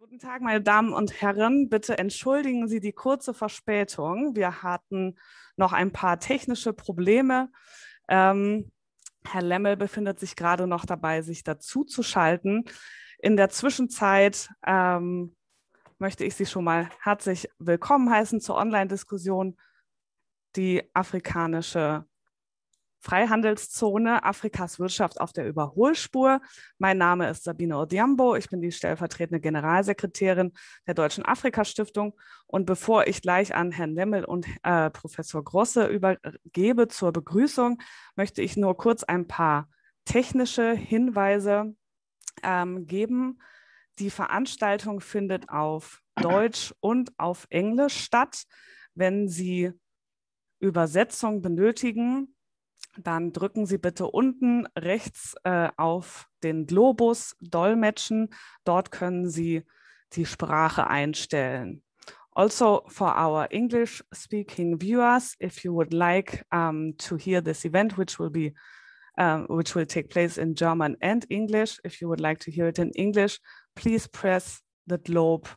Guten Tag, meine Damen und Herren. Bitte entschuldigen Sie die kurze Verspätung. Wir hatten noch ein paar technische Probleme. Herr Lemmel befindet sich gerade noch dabei, sich dazu zu schalten. In der Zwischenzeit möchte ich Sie schon mal herzlich willkommen heißen zur Online-Diskussion, die Afrikanische Freihandelszone, Afrikas Wirtschaft auf der Überholspur. Mein Name ist Sabine Odhiambo, ich bin die stellvertretende Generalsekretärin der Deutschen Afrika-Stiftung. Und bevor ich gleich an Herrn Lemmel und Professor Grosse übergebe zur Begrüßung, möchte ich nur kurz ein paar technische Hinweise geben. Die Veranstaltung findet auf Deutsch und auf Englisch statt. Wenn Sie Übersetzung benötigen, dann drücken Sie bitte unten rechts auf den Globus Dolmetschen. Dort können Sie die Sprache einstellen. Also for our English-speaking viewers, if you would like to hear this event, which will take place in German and English, if you would like to hear it in English, please press the globe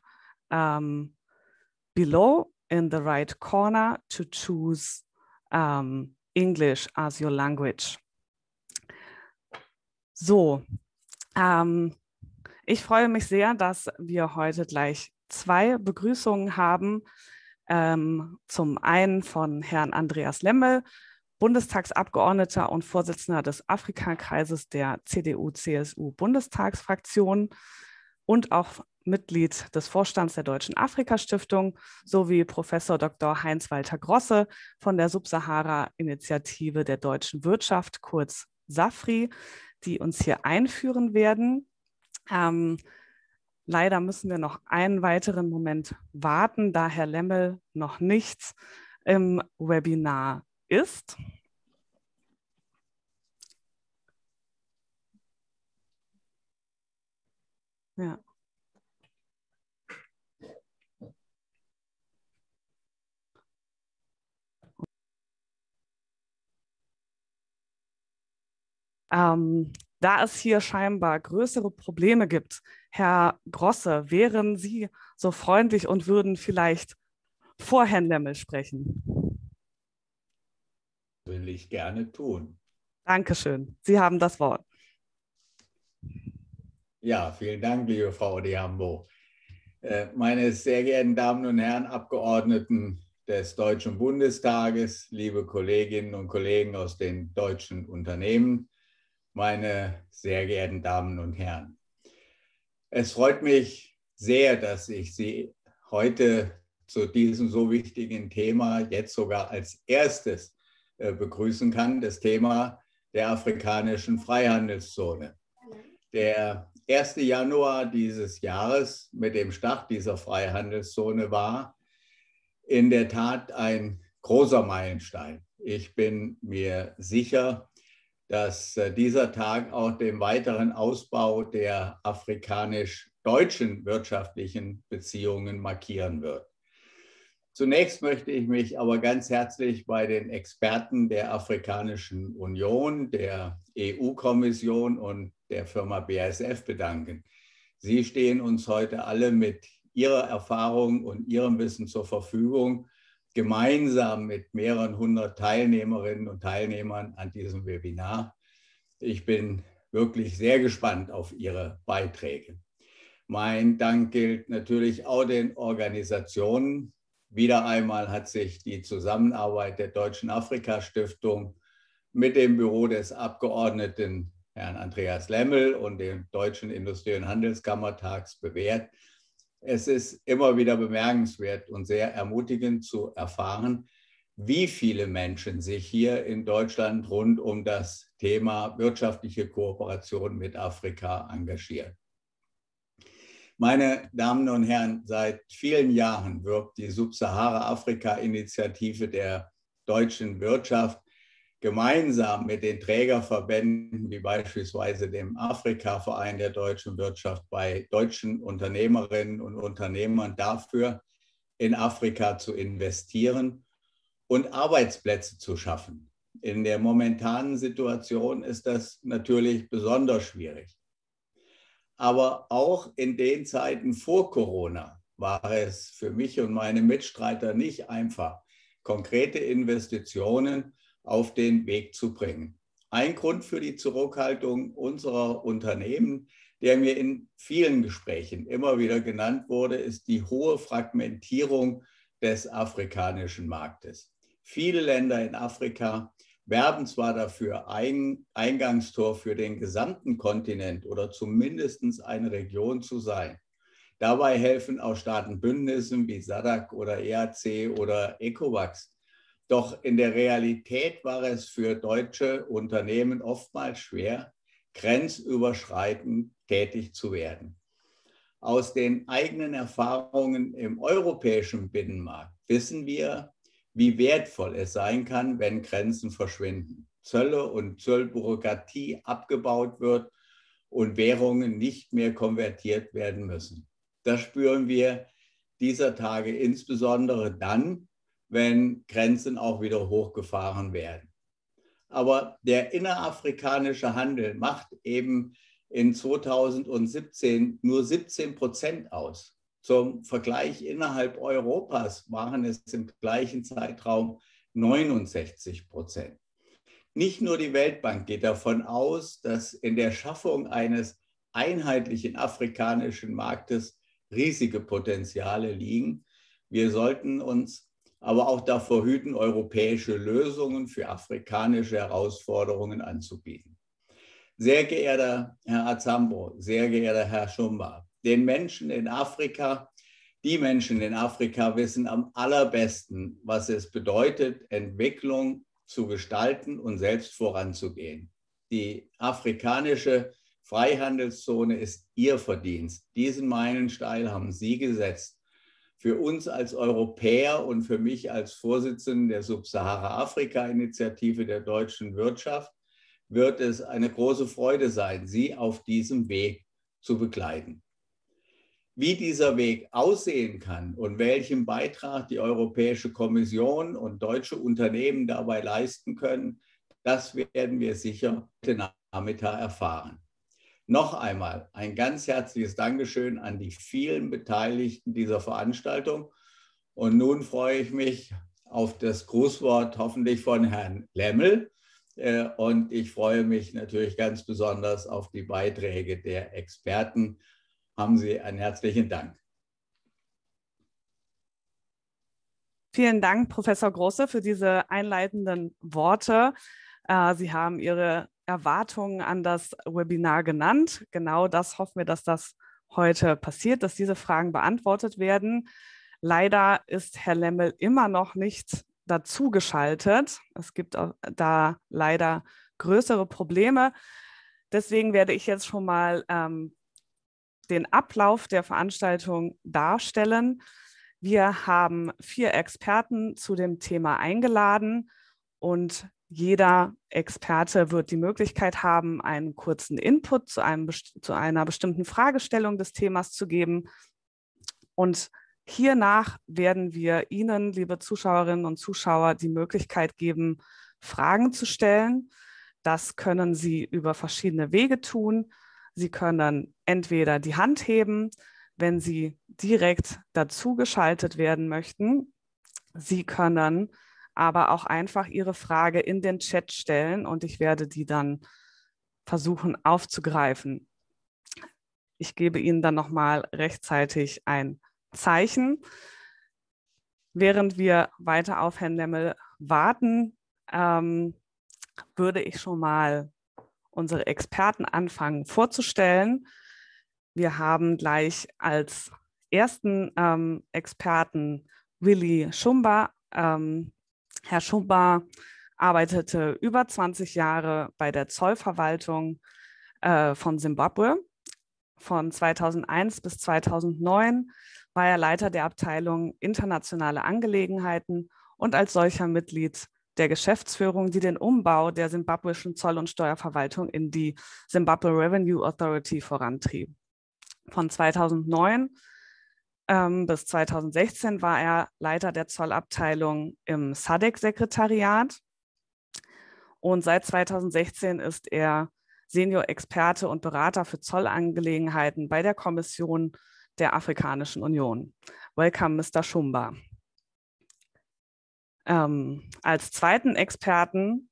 below in the right corner to choose English as your language. So, ich freue mich sehr, dass wir heute gleich zwei Begrüßungen haben. Zum einen von Herrn Andreas Lemmel, Bundestagsabgeordneter und Vorsitzender des Afrika-Kreises der CDU-CSU-Bundestagsfraktion und auch Mitglied des Vorstands der Deutschen Afrika-Stiftung sowie Professor Dr. Heinz-Walter Grosse von der Subsahara-Initiative der deutschen Wirtschaft, kurz SAFRI, die uns hier einführen werden. Leider müssen wir noch einen weiteren Moment warten, da Herr Lemmel noch nicht im Webinar ist. Ja. Da es hier scheinbar größere Probleme gibt, Herr Grosse, wären Sie so freundlich und würden vielleicht vor Herrn Lemmel sprechen? Will ich gerne tun. Dankeschön. Sie haben das Wort. Ja, vielen Dank, liebe Frau Odhiambo. Meine sehr geehrten Damen und Herren Abgeordneten des Deutschen Bundestages, liebe Kolleginnen und Kollegen aus den deutschen Unternehmen, meine sehr geehrten Damen und Herren. Es freut mich sehr, dass ich Sie heute zu diesem so wichtigen Thema jetzt sogar als erstes begrüßen kann, das Thema der Afrikanischen Freihandelszone. Der 1. Januar dieses Jahres mit dem Start dieser Freihandelszone war in der Tat ein großer Meilenstein. Ich bin mir sicher, dass dieser Tag auch den weiteren Ausbau der afrikanisch-deutschen wirtschaftlichen Beziehungen markieren wird. Zunächst möchte ich mich aber ganz herzlich bei den Experten der Afrikanischen Union, der EU-Kommission und der Firma BASF bedanken. Sie stehen uns heute alle mit ihrer Erfahrung und ihrem Wissen zur Verfügung, gemeinsam mit mehreren hundert Teilnehmerinnen und Teilnehmern an diesem Webinar. Ich bin wirklich sehr gespannt auf Ihre Beiträge. Mein Dank gilt natürlich auch den Organisationen. Wieder einmal hat sich die Zusammenarbeit der Deutschen Afrika-Stiftung mit dem Büro des Abgeordneten Herrn Andreas Lemmel und dem Deutschen Industrie- und Handelskammertags bewährt. Es ist immer wieder bemerkenswert und sehr ermutigend zu erfahren, wie viele Menschen sich hier in Deutschland rund um das Thema wirtschaftliche Kooperation mit Afrika engagieren. Meine Damen und Herren, seit vielen Jahren wirbt die Subsahara-Afrika-Initiative der deutschen Wirtschaft gemeinsam mit den Trägerverbänden wie beispielsweise dem Afrika-Verein der deutschen Wirtschaft bei deutschen Unternehmerinnen und Unternehmern dafür, in Afrika zu investieren und Arbeitsplätze zu schaffen. In der momentanen Situation ist das natürlich besonders schwierig. Aber auch in den Zeiten vor Corona war es für mich und meine Mitstreiter nicht einfach, konkrete Investitionen auf den Weg zu bringen. Ein Grund für die Zurückhaltung unserer Unternehmen, der mir in vielen Gesprächen immer wieder genannt wurde, ist die hohe Fragmentierung des afrikanischen Marktes. Viele Länder in Afrika werben zwar dafür, ein Eingangstor für den gesamten Kontinent oder zumindest eine Region zu sein. Dabei helfen auch Staatenbündnissen wie SADC oder EAC oder ECOWAS. Doch in der Realität war es für deutsche Unternehmen oftmals schwer, grenzüberschreitend tätig zu werden. Aus den eigenen Erfahrungen im europäischen Binnenmarkt wissen wir, wie wertvoll es sein kann, wenn Grenzen verschwinden, Zölle und Zollbürokratie abgebaut wird und Währungen nicht mehr konvertiert werden müssen. Das spüren wir dieser Tage insbesondere dann, wenn Grenzen auch wieder hochgefahren werden. Aber der innerafrikanische Handel macht eben in 2017 nur 17% aus. Zum Vergleich innerhalb Europas waren es im gleichen Zeitraum 69%. Nicht nur die Weltbank geht davon aus, dass in der Schaffung eines einheitlichen afrikanischen Marktes riesige Potenziale liegen. Wir sollten uns aber auch davor hüten, europäische Lösungen für afrikanische Herausforderungen anzubieten. Sehr geehrter Herr Azambo, sehr geehrter Herr Schumba, die Menschen in Afrika wissen am allerbesten, was es bedeutet, Entwicklung zu gestalten und selbst voranzugehen. Die Afrikanische Freihandelszone ist Ihr Verdienst. Diesen Meilenstein haben Sie gesetzt. Für uns als Europäer und für mich als Vorsitzenden der Subsahara-Afrika-Initiative der deutschen Wirtschaft wird es eine große Freude sein, Sie auf diesem Weg zu begleiten. Wie dieser Weg aussehen kann und welchen Beitrag die Europäische Kommission und deutsche Unternehmen dabei leisten können, das werden wir sicher heute Nachmittag erfahren. Noch einmal ein ganz herzliches Dankeschön an die vielen Beteiligten dieser Veranstaltung. Und nun freue ich mich auf das Grußwort hoffentlich von Herrn Lemmel. Und ich freue mich natürlich ganz besonders auf die Beiträge der Experten. Haben Sie einen herzlichen Dank. Vielen Dank, Professor Große, für diese einleitenden Worte. Sie haben Ihre Erwartungen an das Webinar genannt. Genau das hoffen wir, dass das heute passiert, dass diese Fragen beantwortet werden. Leider ist Herr Lemmel immer noch nicht dazugeschaltet. Es gibt da leider größere Probleme. Deswegen werde ich jetzt schon mal den Ablauf der Veranstaltung darstellen. Wir haben 4 Experten zu dem Thema eingeladen und jeder Experte wird die Möglichkeit haben, einen kurzen Input zu einer bestimmten Fragestellung des Themas zu geben. Und hiernach werden wir Ihnen, liebe Zuschauerinnen und Zuschauer, die Möglichkeit geben, Fragen zu stellen. Das können Sie über verschiedene Wege tun. Sie können entweder die Hand heben, wenn Sie direkt dazugeschaltet werden möchten. Sie können aber auch einfach Ihre Frage in den Chat stellen und ich werde die dann versuchen aufzugreifen. Ich gebe Ihnen dann nochmal rechtzeitig ein Zeichen. Während wir weiter auf Herrn Lemmel warten, würde ich schon mal unsere Experten anfangen vorzustellen. Wir haben gleich als ersten Experten Willy Schumba. Herr Schumba arbeitete über 20 Jahre bei der Zollverwaltung von Simbabwe. Von 2001 bis 2009 war er Leiter der Abteilung Internationale Angelegenheiten und als solcher Mitglied der Geschäftsführung, die den Umbau der simbabwischen Zoll- und Steuerverwaltung in die Zimbabwe Revenue Authority vorantrieb. Von 2009 bis 2016 war er Leiter der Zollabteilung im SADC-Sekretariat und seit 2016 ist er Senior-Experte und Berater für Zollangelegenheiten bei der Kommission der Afrikanischen Union. Welcome, Mr. Shumba. Als zweiten Experten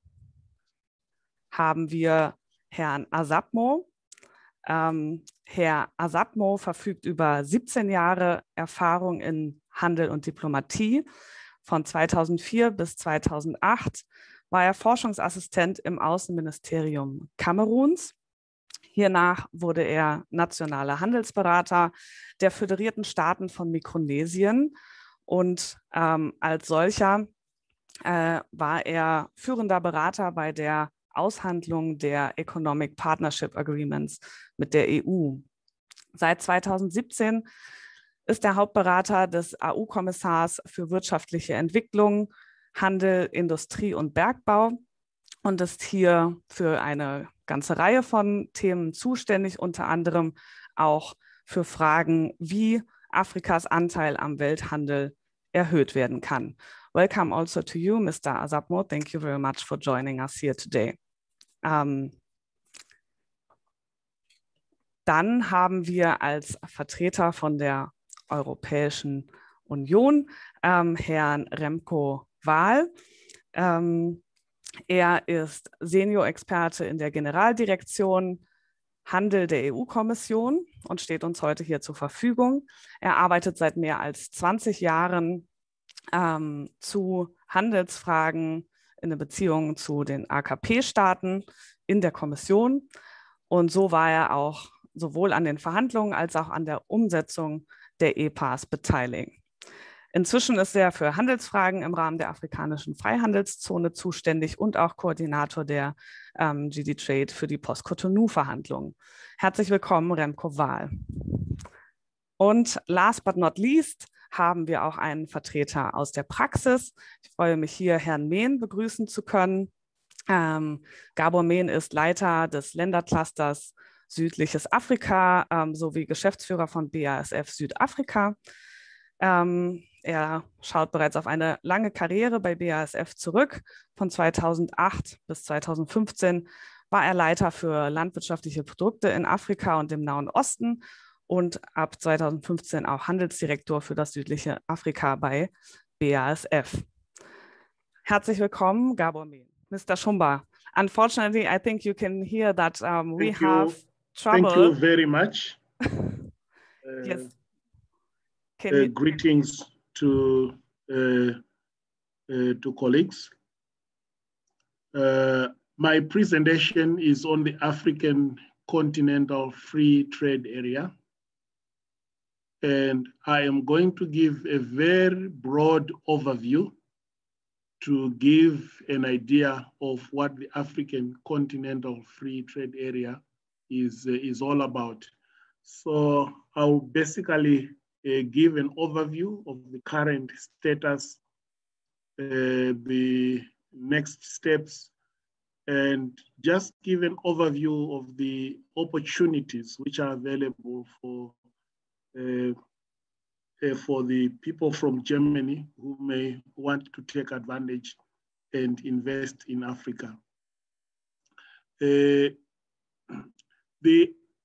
haben wir Herrn Asapmo. Herr Asapmo verfügt über 17 Jahre Erfahrung in Handel und Diplomatie. Von 2004 bis 2008 war er Forschungsassistent im Außenministerium Kameruns. Hiernach wurde er nationaler Handelsberater der Föderierten Staaten von Mikronesien und als solcher war er führender Berater bei der Aushandlung der Economic Partnership Agreements mit der EU. Seit 2017 ist er Hauptberater des AU-Kommissars für wirtschaftliche Entwicklung, Handel, Industrie und Bergbau und ist hier für eine ganze Reihe von Themen zuständig, unter anderem auch für Fragen, wie Afrikas Anteil am Welthandel erhöht werden kann. Welcome also to you, Mr. Asapmo. Thank you very much for joining us here today. Dann haben wir als Vertreter von der Europäischen Union Herrn Remco Wahl. Er ist Senior-Experte in der Generaldirektion Handel der EU-Kommission und steht uns heute hier zur Verfügung. Er arbeitet seit mehr als 20 Jahren zu Handelsfragen in der Beziehung zu den AKP-Staaten in der Kommission. Und so war er auch sowohl an den Verhandlungen als auch an der Umsetzung der EPAs beteiligt. Inzwischen ist er für Handelsfragen im Rahmen der Afrikanischen Freihandelszone zuständig und auch Koordinator der GD Trade für die Post-Cotonou-Verhandlungen. Herzlich willkommen, Remco Wahl. Und last but not least haben wir auch einen Vertreter aus der Praxis. Ich freue mich hier, Herrn Mehn begrüßen zu können. Gabor Mehn ist Leiter des Länderclusters Südliches Afrika sowie Geschäftsführer von BASF Südafrika. Er schaut bereits auf eine lange Karriere bei BASF zurück. Von 2008 bis 2015 war er Leiter für landwirtschaftliche Produkte in Afrika und dem Nahen Osten und ab 2015 auch Handelsdirektor für das südliche Afrika bei BASF. Herzlich willkommen, Gabor Mehn. Mr. Shumba, unfortunately, I think you can hear that we have trouble. Thank you very much. Yes. Greetings to colleagues. My presentation is on the African Continental Free Trade Area. And I am going to give a very broad overview to give an idea of what the African Continental Free Trade Area is all about. So I'll basically give an overview of the current status, the next steps, and just give an overview of the opportunities which are available for the people from Germany who may want to take advantage and invest in Africa. The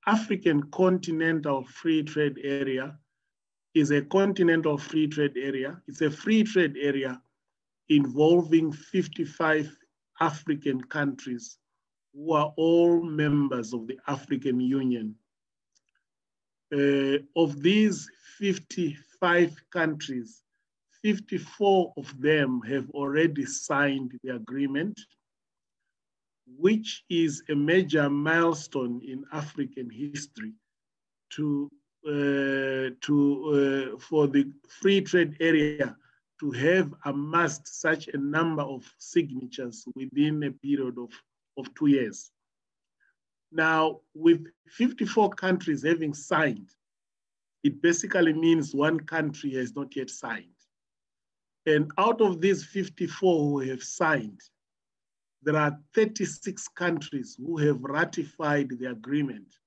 African Continental Free Trade Area is a continental free trade area. It's a free trade area involving 55 African countries who are all members of the African Union. Of these 55 countries, 54 of them have already signed the agreement, which is a major milestone in African history for the free trade area to have amassed such a number of signatures within a period of 2 years. Now, with 54 countries having signed, it basically means one country has not yet signed. And out of these 54 who have signed, there are 36 countries who have ratified the agreement.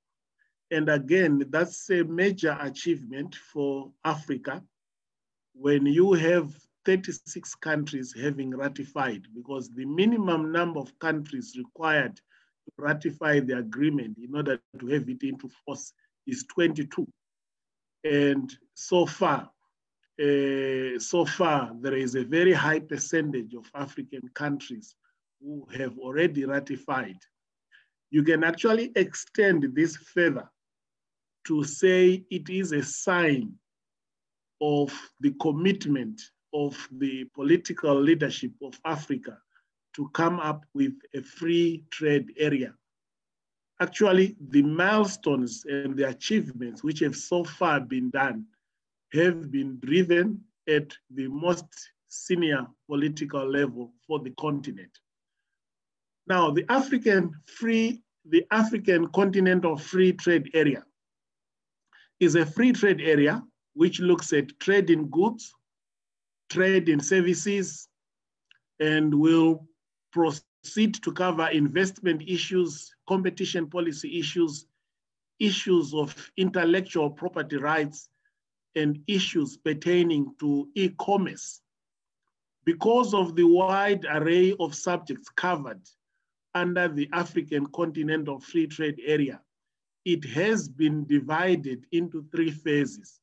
And again, that's a major achievement for Africa when you have 36 countries having ratified, because the minimum number of countries required ratify the agreement in order to have it into force is 22. And so far, there is a very high percentage of African countries who have already ratified. You can actually extend this further to say it is a sign of the commitment of the political leadership of Africa to come up with a free trade area. Actually, the milestones and the achievements which have so far been done have been driven at the most senior political level for the continent. Now, the African Continental Free Trade Area is a free trade area which looks at trade in goods, trade in services, and will proceed to cover investment issues, competition policy issues, issues of intellectual property rights, and issues pertaining to e-commerce. Because of the wide array of subjects covered under the African Continental Free Trade Area, it has been divided into 3 phases.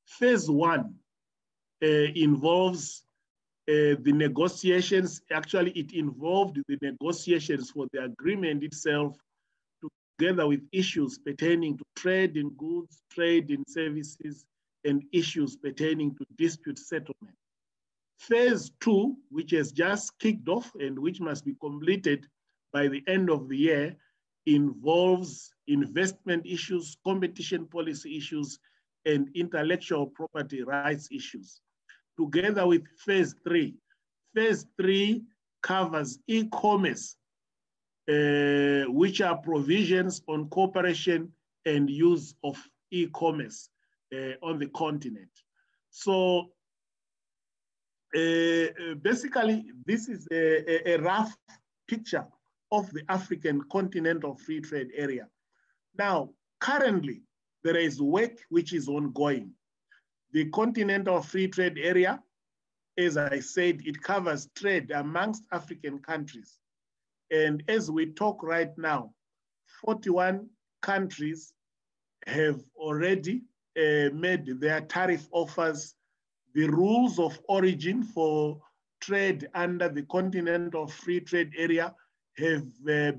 Phase 1 involves the negotiations. Actually, it involved the negotiations for the agreement itself, together with issues pertaining to trade in goods, trade in services, and issues pertaining to dispute settlement. Phase 2, which has just kicked off and which must be completed by the end of the year, involves investment issues, competition policy issues, and intellectual property rights issues. Together with phase 3. Phase 3 covers e-commerce, which are provisions on cooperation and use of e-commerce on the continent. So basically, this is a rough picture of the African Continental Free Trade Area. Now, currently, there is work which is ongoing. The Continental Free Trade Area, as I said, it covers trade amongst African countries. And as we talk right now, 41 countries have already made their tariff offers. The rules of origin for trade under the Continental Free Trade Area have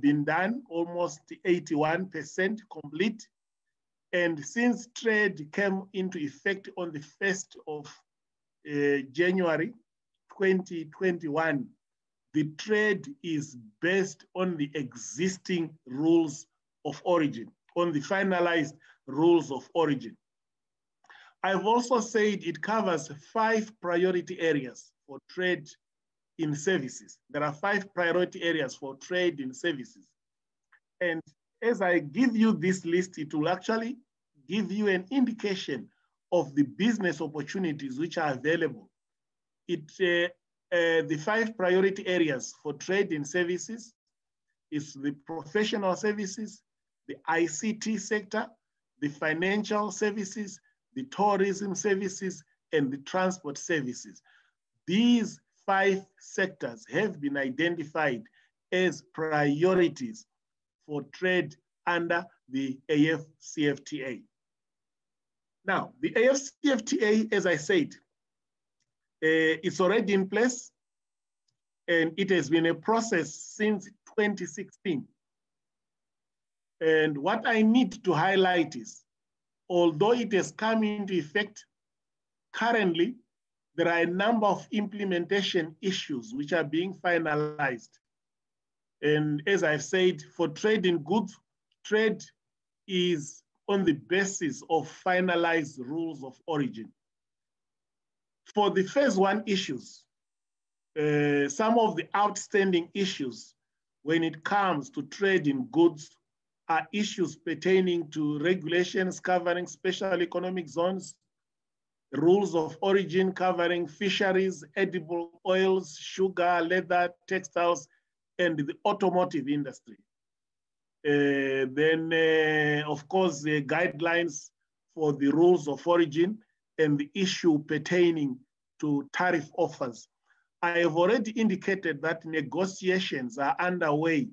been done, almost 81% complete. And since trade came into effect on the 1st of January 2021, the trade is based on the existing rules of origin, on the finalized rules of origin. I've also said it covers 5 priority areas for trade in services. There are 5 priority areas for trade in services. And as I give you this list, it will actually give you an indication of the business opportunities which are available. The 5 priority areas for trade in services is the professional services, the ICT sector, the financial services, the tourism services, and the transport services. These 5 sectors have been identified as priorities for trade under the AfCFTA. Now, the AfCFTA, as I said, it's already in place, and it has been a process since 2016. And what I need to highlight is, although it has come into effect, currently, there are a number of implementation issues which are being finalized. And as I've said, for trade in goods, trade is on the basis of finalized rules of origin. For the phase 1 issues, some of the outstanding issues when it comes to trade in goods are issues pertaining to regulations covering special economic zones, rules of origin covering fisheries, edible oils, sugar, leather, textiles, and the automotive industry. Of course, the guidelines for the rules of origin and the issue pertaining to tariff offers. I have already indicated that negotiations are underway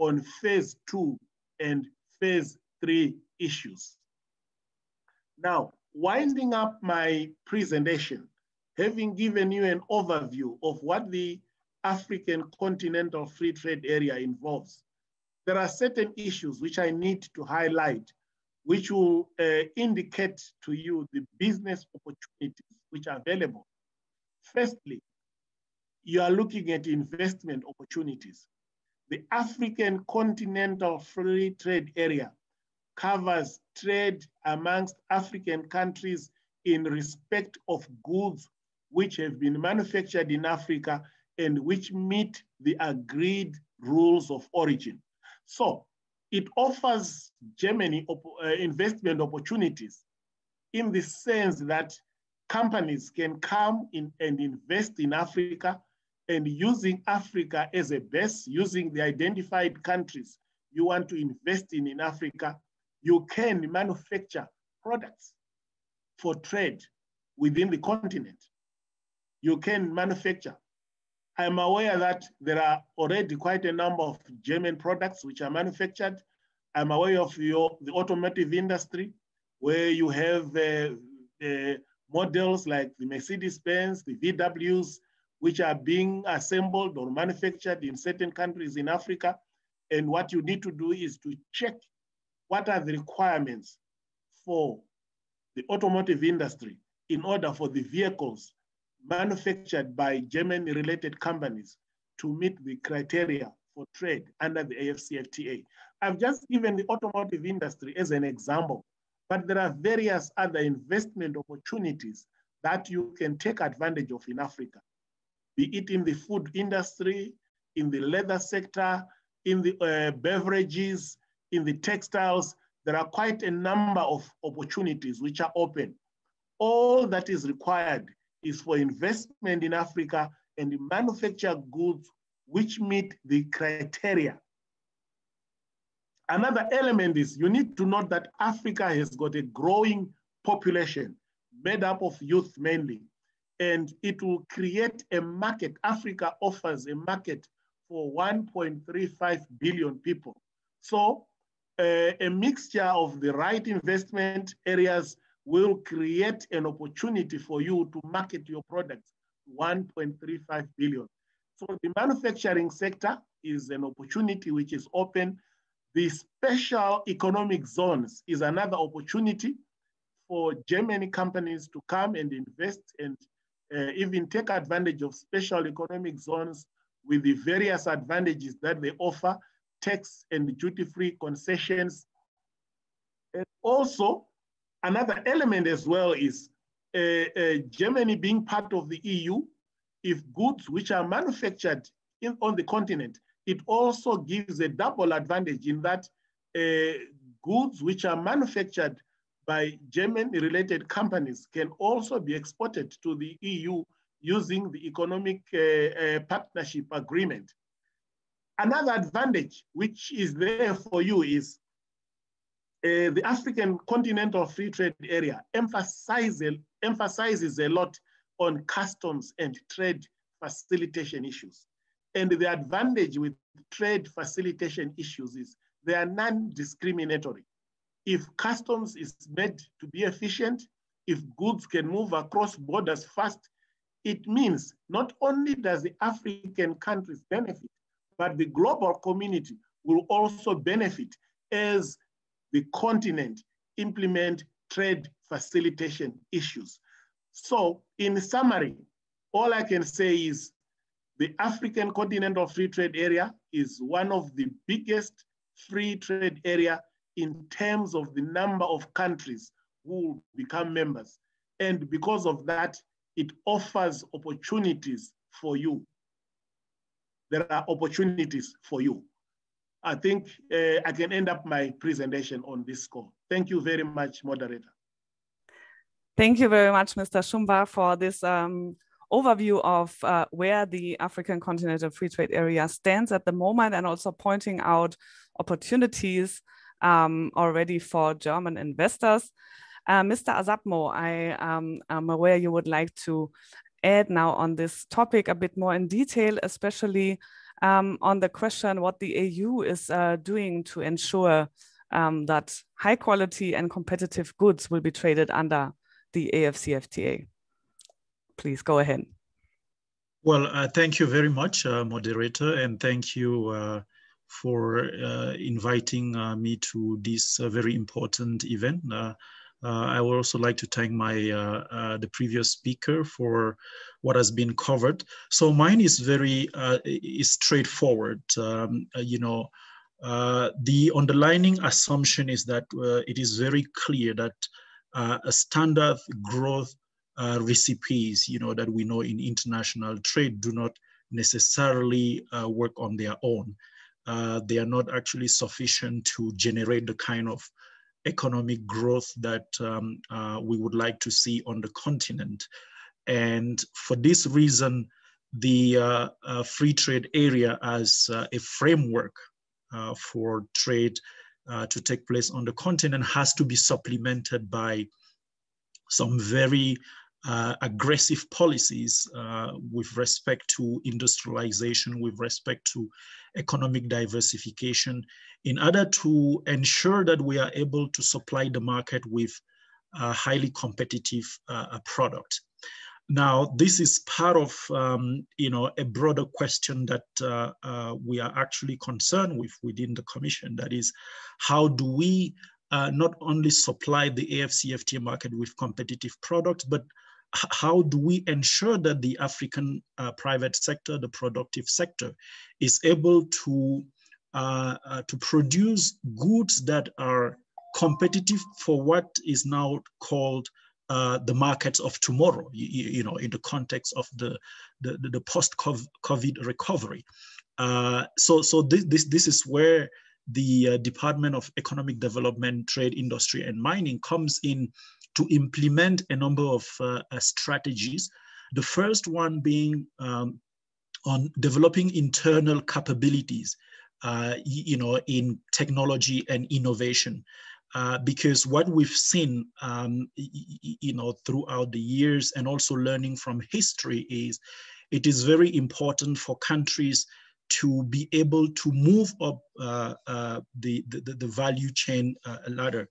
on phase 2 and phase 3 issues. Now, winding up my presentation, having given you an overview of what the African Continental Free Trade Area involves, there are certain issues which I need to highlight, which will indicate to you the business opportunities which are available. Firstly, you are looking at investment opportunities. The African Continental Free Trade Area covers trade amongst African countries in respect of goods which have been manufactured in Africa and which meet the agreed rules of origin. So it offers Germany investment opportunities in the sense that companies can come in and invest in Africa, and using Africa as a base, using the identified countries you want to invest in Africa, you can manufacture products for trade within the continent. You can manufacture. I'm aware that there are already quite a number of German products which are manufactured. I'm aware of the automotive industry, where you have models like the Mercedes-Benz, the VWs, which are being assembled or manufactured in certain countries in Africa. And what you need to do is to check what are the requirements for the automotive industry in order for the vehicles manufactured by German-related companies to meet the criteria for trade under the AfCFTA. I've just given the automotive industry as an example, but there are various other investment opportunities that you can take advantage of in Africa, be it in the food industry, in the leather sector, in the beverages, in the textiles. There are quite a number of opportunities which are open. All that is required is for investment in Africa and manufacture goods which meet the criteria. Another element is you need to note that Africa has got a growing population made up of youth mainly, and it will create a market. Africa offers a market for 1.35 billion people. So a mixture of the right investment areas will create an opportunity for you to market your products, 1.35 billion. So the manufacturing sector is an opportunity which is open. The special economic zones is another opportunity for German companies to come and invest and even take advantage of special economic zones with the various advantages that they offer, tax and duty-free concessions. And also, another element as well is Germany being part of the EU. If goods which are manufactured on the continent, it also gives a double advantage in that goods which are manufactured by German-related companies can also be exported to the EU using the economic partnership agreement. Another advantage which is there for you is the African Continental Free Trade Area emphasizes a lot on customs and trade facilitation issues. And the advantage with trade facilitation issues is they are non-discriminatory. If customs is made to be efficient, if goods can move across borders fast, it means not only does the African countries benefit, but the global community will also benefit as the continent implement trade facilitation issues. So in summary, all I can say is the African Continental Free Trade Area is one of the biggest free trade area in terms of the number of countries who will become members. And because of that, it offers opportunities for you. There are opportunities for you. I think I can end up my presentation on this score. Thank you very much, moderator. Thank you very much, Mr. Shumba, for this overview of where the African Continental Free Trade Area stands at the moment, and also pointing out opportunities already for German investors. Mr. Asapmo, I am aware you would like to add now on this topic a bit more in detail, especially on the question what the EU is doing to ensure that high quality and competitive goods will be traded under the AfCFTA. Please go ahead. Well, thank you very much, moderator, and thank you for inviting me to this very important event. I would also like to thank the previous speaker for what has been covered. So mine is very is straightforward. The underlying assumption is that it is very clear that a standard growth recipes, that we know in international trade do not necessarily work on their own. They are not actually sufficient to generate the kind of economic growth that we would like to see on the continent. And for this reason, the free trade area as a framework for trade to take place on the continent has to be supplemented by some very aggressive policies with respect to industrialization, with respect to economic diversification, in order to ensure that we are able to supply the market with a highly competitive product. Now, this is part of a broader question that we are actually concerned with within the Commission. That is, how do we not only supply the AfCFTA market with competitive products, but how do we ensure that the African private sector, the productive sector, is able to produce goods that are competitive for what is now called the markets of tomorrow, in the context of the post-COVID recovery. So this is where the Department of Economic Development, Trade, Industry, and Mining comes in to implement a number of strategies. The first one being on developing internal capabilities, in technology and innovation. Because what we've seen, throughout the years and also learning from history is it is very important for countries to be able to move up the value chain ladder.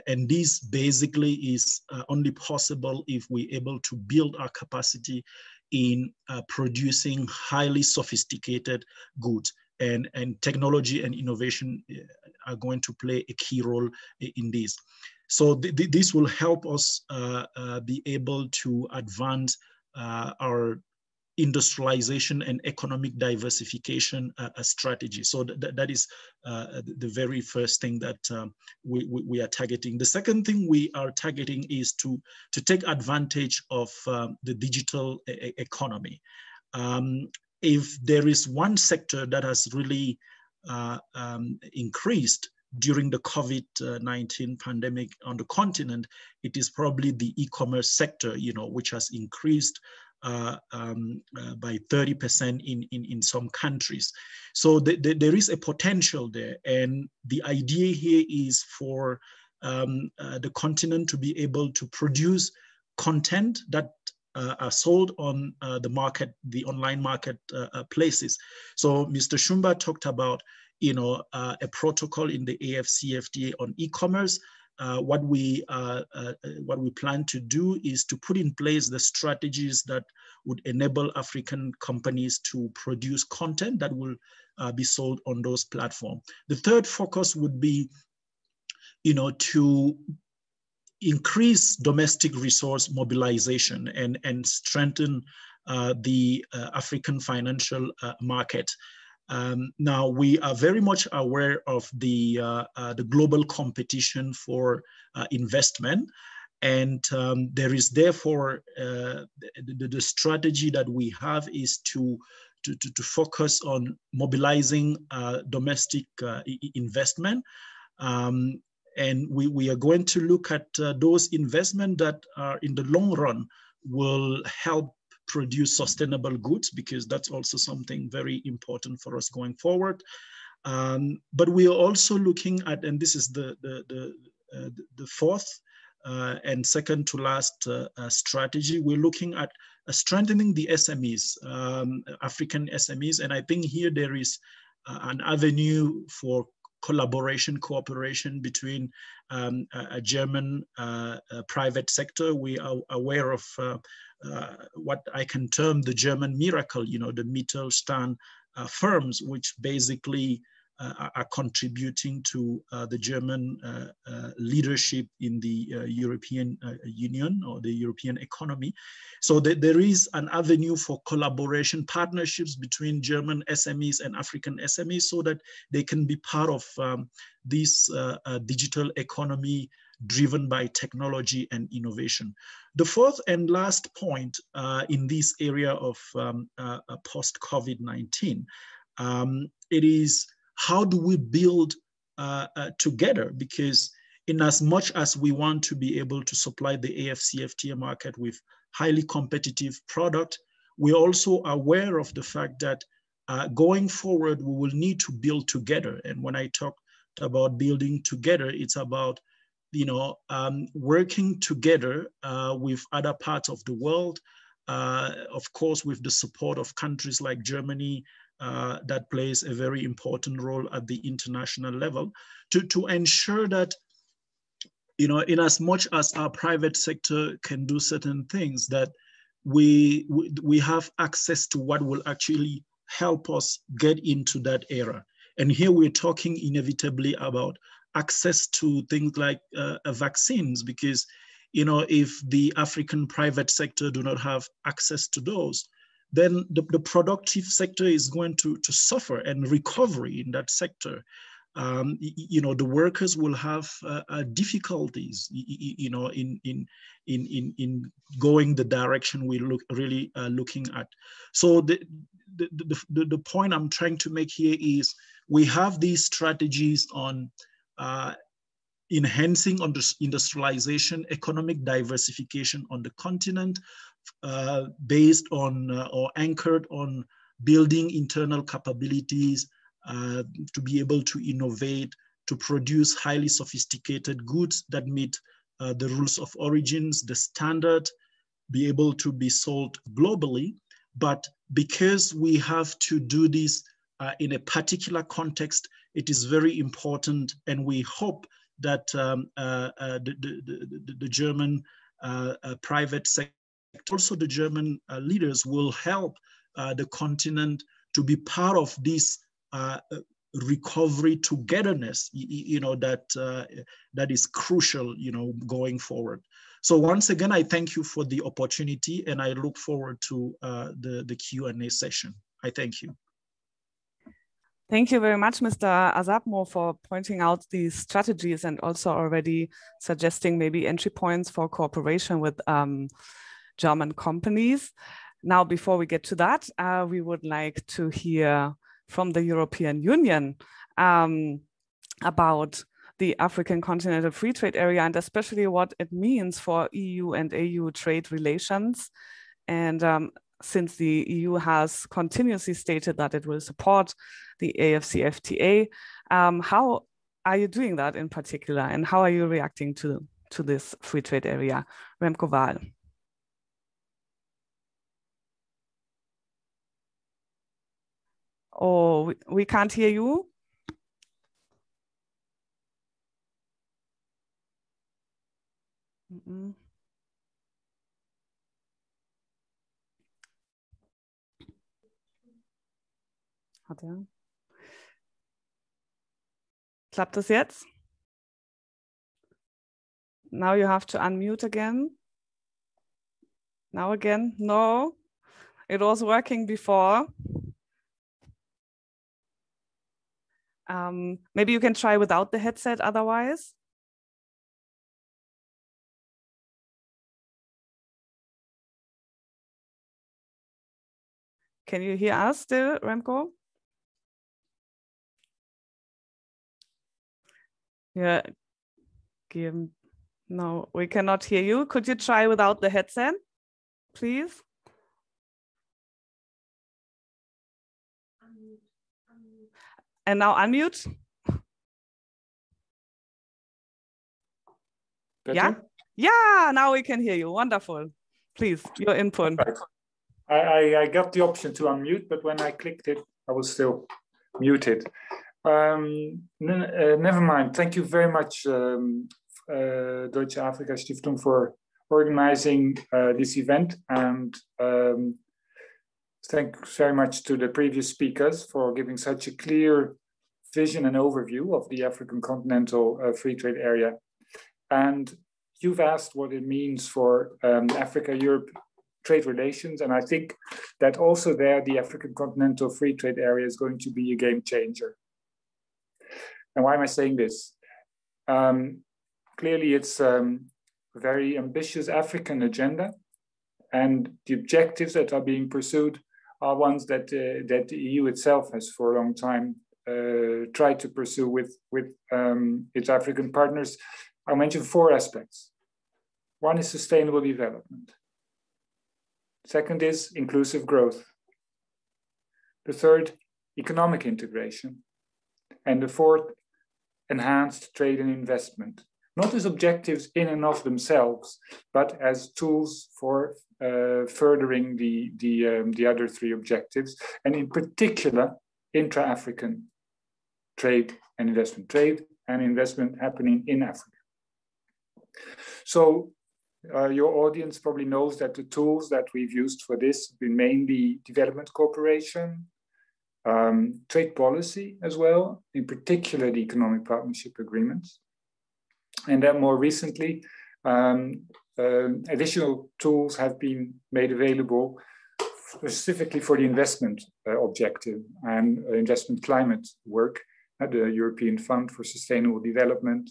And this basically is only possible if we're able to build our capacity in producing highly sophisticated goods. And technology and innovation are going to play a key role in this. So this will help us be able to advance our industrialization and economic diversification strategy. So that is the very first thing that we are targeting. The second thing we are targeting is to take advantage of the digital economy. If there is one sector that has really increased during the COVID-19 pandemic on the continent, it is probably the e-commerce sector, which has increased by 30% in some countries. So there is a potential there. And the idea here is for the continent to be able to produce content that are sold on the market, the online market places. So Mr. Shumba talked about, a protocol in the AfCFTA on e-commerce. What we plan to do is to put in place the strategies that would enable African companies to produce content that will be sold on those platforms. The third focus would be, to increase domestic resource mobilization and strengthen the African financial market. Now, we are very much aware of the global competition for investment. And there is therefore, the strategy that we have is to focus on mobilizing domestic investment. And we are going to look at those investments that are in the long run will help produce sustainable goods, because that's also something very important for us going forward. But we are also looking at, and this is the fourth and second to last strategy, we're looking at strengthening the SMEs, African SMEs. And I think here there is an avenue for collaboration, cooperation between a German private sector. We are aware of what I can term the German miracle, you know, the Mittelstand firms, which basically are contributing to the German leadership in the European Union or the European economy. So there is an avenue for collaboration, partnerships between German SMEs and African SMEs so that they can be part of this digital economy driven by technology and innovation. The fourth and last point in this area of post-COVID-19, it is how do we build together? Because in as much as we want to be able to supply the AfCFTA market with highly competitive product, we're also aware of the fact that going forward, we will need to build together. And when I talked about building together, it's about, you know, working together with other parts of the world, of course, with the support of countries like Germany, that plays a very important role at the international level to ensure that, you know, in as much as our private sector can do certain things, that we have access to what will actually help us get into that era. And here we're talking inevitably about access to things like vaccines, because, you know, if the African private sector do not have access to those, then the productive sector is going to suffer, and recovery in that sector. You know, the workers will have difficulties, you know, in going the direction we really looking at. So the point I'm trying to make here is we have these strategies on enhancing industrialization, economic diversification on the continent, based on or anchored on building internal capabilities to be able to innovate, to produce highly sophisticated goods that meet the rules of origins, the standard, be able to be sold globally. But because we have to do this in a particular context, it is very important, and we hope that the German private sector, also the German leaders, will help the continent to be part of this recovery togetherness, you know, that is crucial, you know, going forward. So once again, I thank you for the opportunity, and I look forward to the Q&A session. I thank you. Thank you very much, Mr. Asapmo, for pointing out these strategies and also already suggesting maybe entry points for cooperation with German companies. Now, before we get to that, we would like to hear from the European Union about the African Continental Free Trade Area, and especially what it means for EU and AU trade relations. And since the EU has continuously stated that it will support the AfCFTA, how are you doing that in particular, and how are you reacting to this free trade area? Remco Wahl. Oh, we can't hear you. Hat er? Klappt das jetzt? Now you have to unmute again. Now again, no. It was working before. Maybe you can try without the headset otherwise. Can you hear us still, Remco? Yeah. No, we cannot hear you. Could you try without the headset, please? And now unmute. Better? Yeah? Yeah, now we can hear you. Wonderful. Please, your input. Right. I got the option to unmute, but when I clicked it, I was still muted. Never mind. Thank you very much, Deutsche Afrika Stiftung, for organizing this event, and thanks very much to the previous speakers for giving such a clear vision and overview of the African continental free trade area. And you've asked what it means for Africa-Europe trade relations, and I think that also there the African continental free trade area is going to be a game changer. And why am I saying this? Clearly it's a very ambitious African agenda, and the objectives that are being pursued are ones that the EU itself has for a long time tried to pursue with its African partners. I'll mention 4 aspects. One is sustainable development. Second is inclusive growth. The third, economic integration. And the fourth, enhanced trade and investment. Not as objectives in and of themselves, but as tools for furthering the other 3 objectives, and in particular, intra-African trade and investment happening in Africa. So your audience probably knows that the tools that we've used for this have been mainly development cooperation, trade policy as well, in particular the economic partnership agreements. And then more recently, additional tools have been made available specifically for the investment objective and investment climate work at the European Fund for Sustainable Development,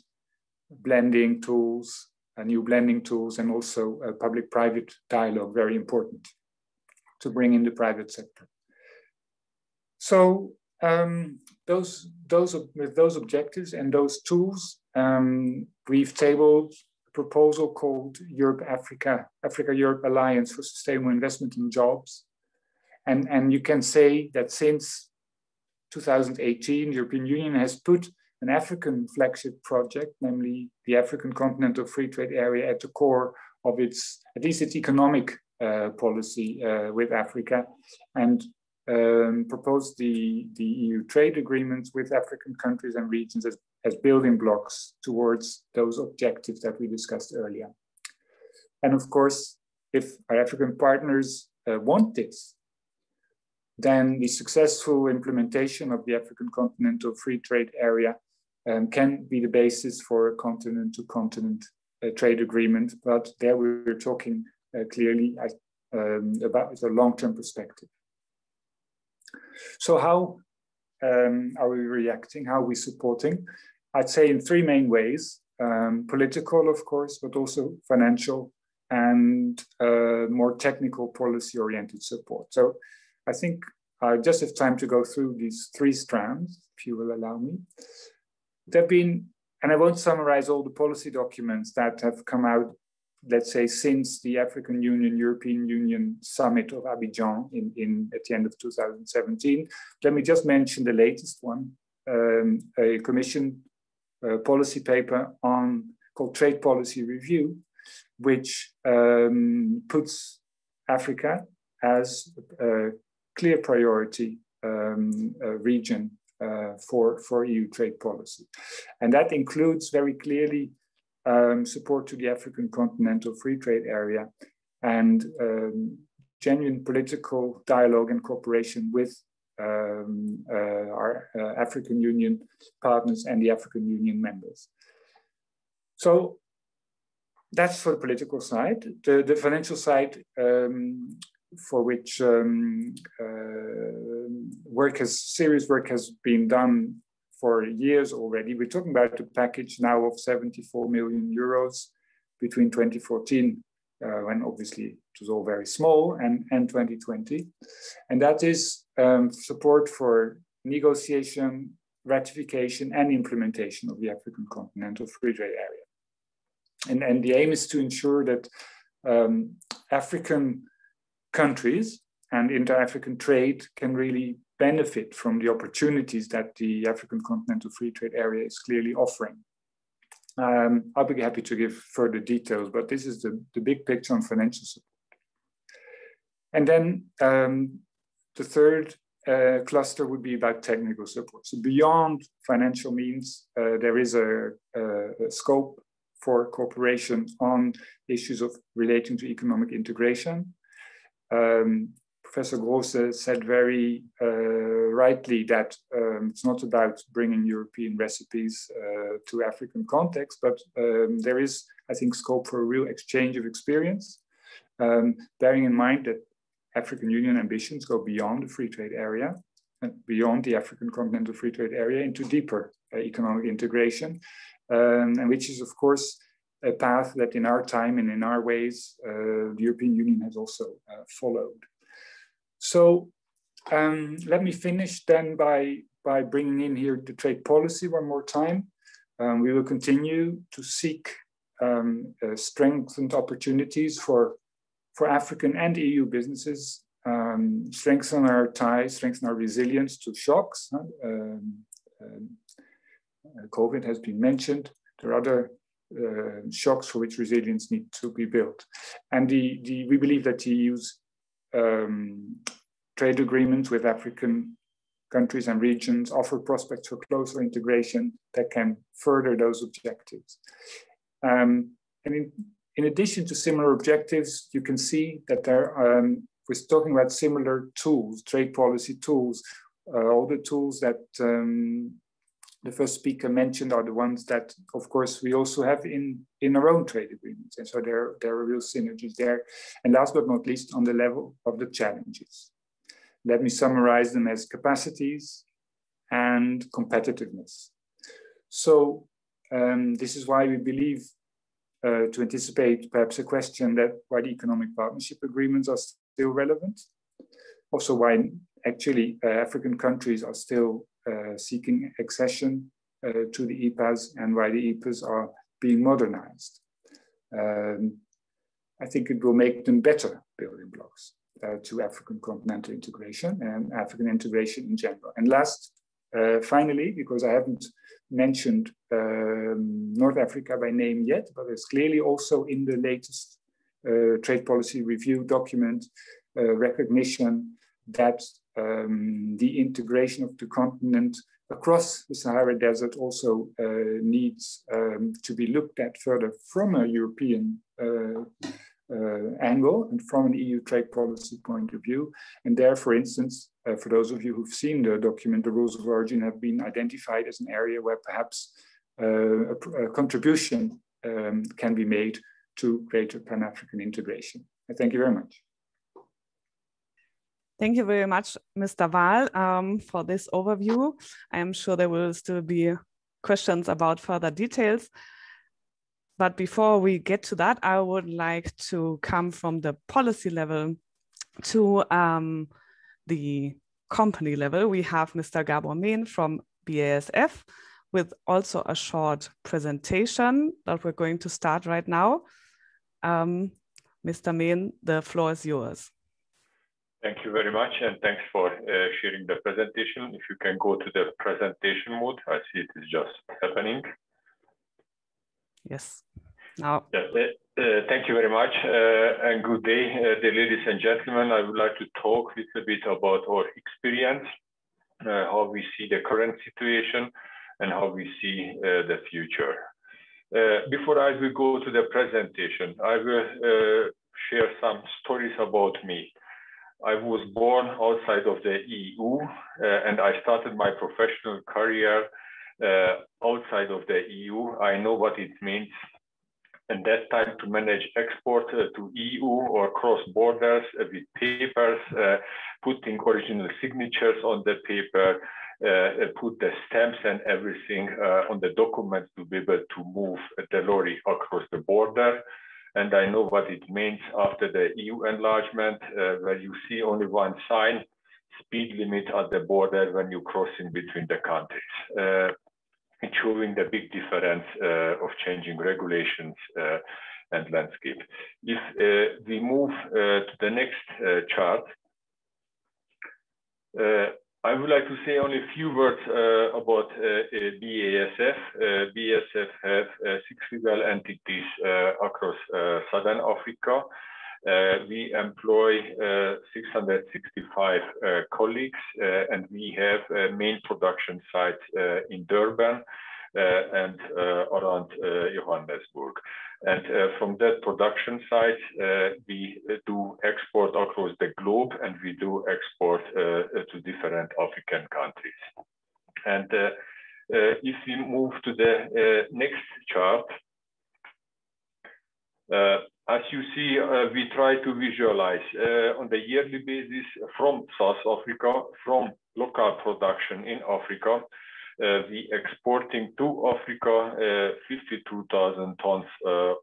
blending tools, new blending tools, and also public-private dialogue, very important to bring in the private sector. So with those objectives and those tools, we've tabled a proposal called Africa-Europe Alliance for Sustainable Investment and Jobs. And you can say that since 2018, the European Union has put an African flagship project, namely the African Continental Free Trade Area, at the core of at least its economic policy with Africa, and proposed the EU trade agreements with African countries and regions as building blocks towards those objectives that we discussed earlier. And of course, if our African partners want this, then the successful implementation of the African Continental Free Trade Area can be the basis for a continent-to-continent trade agreement. But there we're talking clearly about a long-term perspective. So how are we reacting? How are we supporting? I'd say in 3 main ways: political, of course, but also financial and more technical policy-oriented support. So I think I just have time to go through these 3 strands, if you will allow me. There've been, and I won't summarize all the policy documents that have come out, let's say, since the African Union, European Union summit of Abidjan at the end of 2017. Let me just mention the latest one, a Commission policy paper called Trade Policy Review, which puts Africa as a clear priority region for EU trade policy. And that includes very clearly support to the African Continental Free Trade Area and genuine political dialogue and cooperation with our African Union partners and the African Union members. So that's for the political side. The financial side, for which serious work has been done for years already. We're talking about a package now of 74 million euros between 2014, when obviously it was all very small, and 2020. And that is support for negotiation, ratification, and implementation of the African Continental Free Trade Area. And the aim is to ensure that African countries and inter-African trade can really benefit from the opportunities that the African Continental Free Trade Area is clearly offering. I'll be happy to give further details, but this is the big picture on financial support. And then the third cluster would be about technical support. So beyond financial means, there is a scope for cooperation on issues of relating to economic integration. Professor Grosse said very rightly that it's not about bringing European recipes to African context, but there is, I think, scope for a real exchange of experience, bearing in mind that African Union ambitions go beyond the free trade area and beyond the African continental free trade area into deeper economic integration, and which is, of course, a path that in our time and in our ways, the European Union has also followed. So let me finish then by bringing in here the trade policy one more time. We will continue to seek strengthened opportunities for African and EU businesses, strengthen our ties, strengthen our resilience to shocks. COVID has been mentioned. There are other shocks for which resilience needs to be built. And we believe that the EU's trade agreements with African countries and regions offer prospects for closer integration that can further those objectives. And in addition to similar objectives, you can see that we're talking about similar tools, trade policy tools. All the tools that the first speaker mentioned are the ones that, of course, we also have in our own trade agreements. And so there are real synergies there. And last but not least, on the level of the challenges. Let me summarize them as capacities and competitiveness. So this is why we believe, to anticipate perhaps a question, that why the economic partnership agreements are still relevant. Also why actually African countries are still seeking accession to the EPAs, and why the EPAs are being modernized. I think it will make them better building blocks to African continental integration and African integration in general. And last, finally, because I haven't mentioned North Africa by name yet, but it's clearly also in the latest trade policy review document, recognition that the integration of the continent across the Sahara Desert also needs to be looked at further from a European angle and from an EU trade policy point of view. And there, for instance, for those of you who've seen the document, the rules of origin have been identified as an area where perhaps a contribution can be made to greater Pan-African integration. I thank you very much. Thank you very much, Mr. Wahl, for this overview. I am sure there will still be questions about further details. But before we get to that, I would like to come from the policy level to the company level. We have Mr. Gabor Mehn from BASF with also a short presentation that we're going to start right now. Mr. Mehn, the floor is yours. Thank you very much, and thanks for sharing the presentation. If you can go to the presentation mode, I see it is just happening. Yes. Now. Yes, thank you very much, and good day, dear ladies and gentlemen. I would like to talk a little bit about our experience, how we see the current situation, and how we see the future. Before I will go to the presentation, I will share some stories about me. I was born outside of the EU, and I started my professional career outside of the EU. I know what it means at that time to manage export to EU or cross borders with papers, putting original signatures on the paper, put the stamps and everything on the documents to be able to move the lorry across the border. And I know what it means after the EU enlargement, where you see only one sign, speed limit at the border when you cross in between the countries. It's showing the big difference of changing regulations and landscape. If we move to the next chart, I would like to say only a few words about BASF. BASF have 6 legal entities across Southern Africa. We employ 665 colleagues, and we have a main production site in Durban and around Johannesburg. And from that production site, we do export across the globe, and we do export to different African countries. And if we move to the next chart, as you see, we try to visualize on the yearly basis from South Africa, from local production in Africa, we exporting to Africa 52,000 tons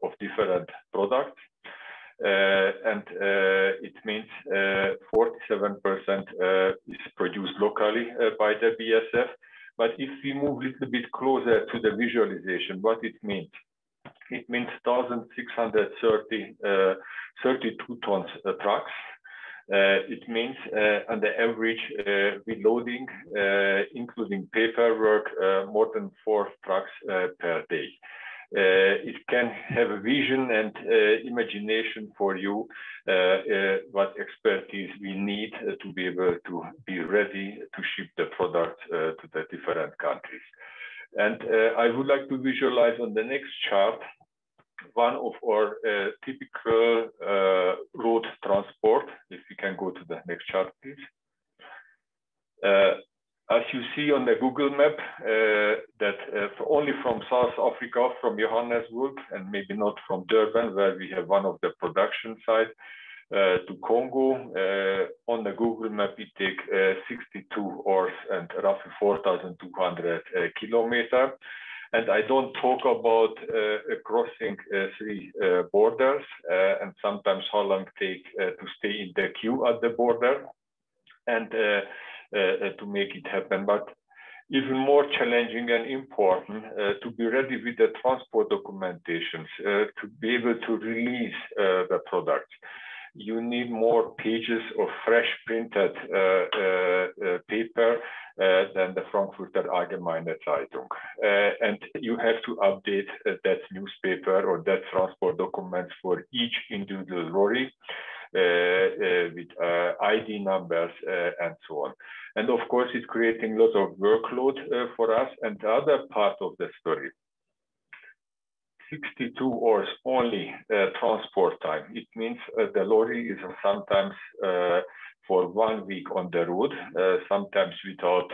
of different products. And it means 47% is produced locally by the BSF. But if we move a little bit closer to the visualization, what it means? It means 1,632 tons trucks. It means on the average reloading, including paperwork, more than 4 trucks per day. It can have a vision and imagination for you what expertise we need to be able to be ready to ship the product to the different countries. And I would like to visualize on the next chart one of our typical road transport. If we can go to the next chart, please. As you see on the Google map, that only from South Africa, from Johannesburg, and maybe not from Durban, where we have one of the production sites, to Congo, on the Google map, it takes 62 hours and roughly 4,200 kilometers. And I don't talk about crossing 3 borders, and sometimes how long it takes to stay in the queue at the border and to make it happen. But even more challenging and important, to be ready with the transport documentations, to be able to release the product. You need more pages of fresh printed paper than the Frankfurter Allgemeine Zeitung. And you have to update that newspaper or that transport documents for each individual lorry with ID numbers and so on. And of course, it's creating lots of workload for us. And the other part of the story, 62 hours only transport time. It means the lorry is sometimes for 1 week on the road, sometimes without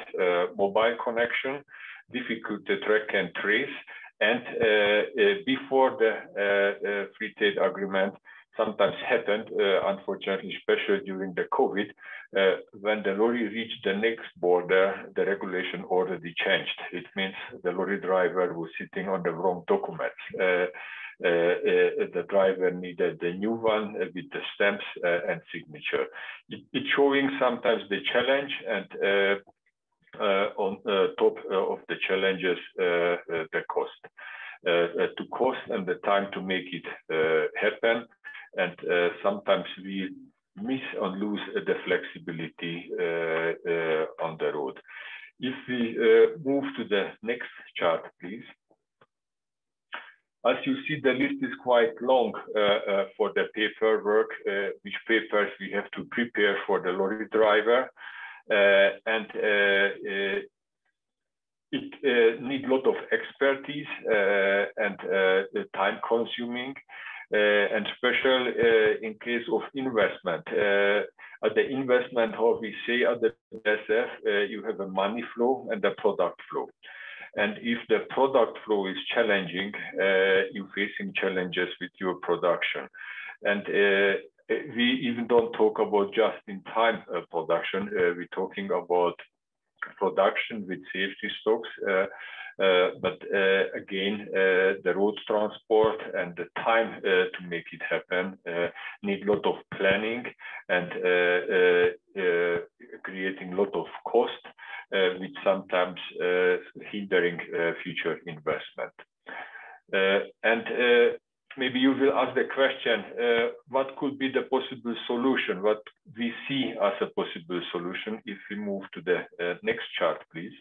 mobile connection, difficult to track and trace. And before the free trade agreement, sometimes happened, unfortunately, especially during the COVID, when the lorry reached the next border, the regulation already changed. It means the lorry driver was sitting on the wrong documents. The driver needed the new one with the stamps and signature. It's showing sometimes the challenge, and on top of the challenges, the cost. To cost and the time to make it happen. And sometimes we miss and lose the flexibility on the road. If we move to the next chart, please. As you see, the list is quite long for the paperwork, which papers we have to prepare for the lorry driver. And it needs a lot of expertise and time consuming. And special in case of investment. At the investment, how we say at the BSF, you have a money flow and the product flow. And if the product flow is challenging, you're facing challenges with your production. And we even don't talk about just-in-time production. We're talking about production with safety stocks. But again, the road transport and the time to make it happen need a lot of planning and creating a lot of cost, which sometimes hindering future investment. And maybe you will ask the question, what could be the possible solution? What we see as a possible solution if we move to the next chart, please.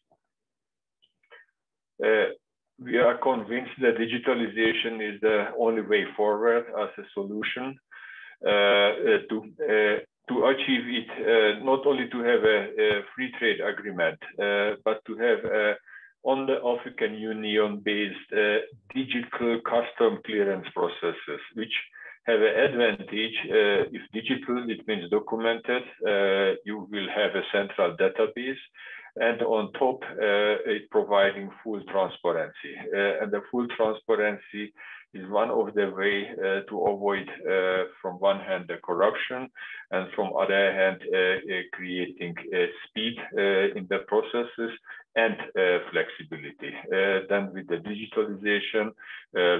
We are convinced that digitalization is the only way forward as a solution. to achieve it, not only to have a free trade agreement, but to have on the African Union-based digital custom clearance processes, which have an advantage. If digital, it means documented. You will have a central database, and on top, it providing full transparency. And the full transparency is one of the way to avoid, from one hand, the corruption, and from other hand, creating speed in the processes and flexibility. Then with the digitalization,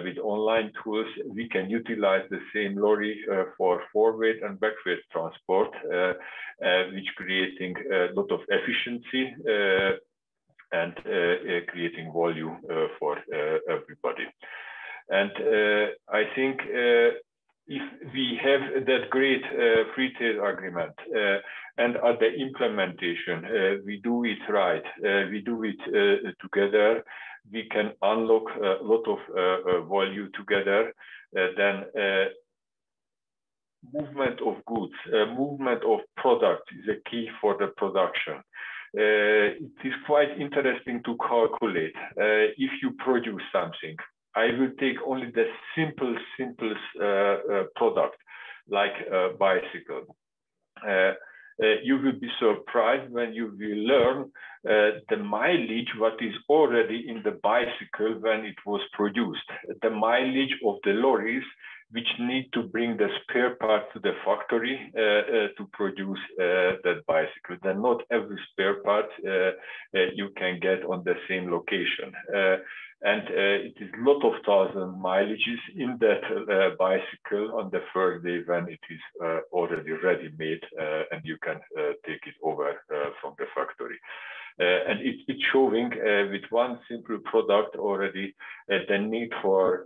with online tools, we can utilize the same lorry for forward and backward transport, which creating a lot of efficiency and creating volume for everybody. And I think if we have that great free trade agreement and at the implementation, we do it right, we do it together, we can unlock a lot of value together, then movement of goods, movement of product is a key for the production. It is quite interesting to calculate if you produce something. I will take only the simplest product, like a bicycle. You will be surprised when you will learn the mileage, what is already in the bicycle when it was produced, the mileage of the lorries, which need to bring the spare part to the factory to produce that bicycle. Then not every spare part you can get on the same location. And it is a lot of thousand mileages in that bicycle on the first day when it is already ready made and you can take it over from the factory. And it's showing with one simple product already the need for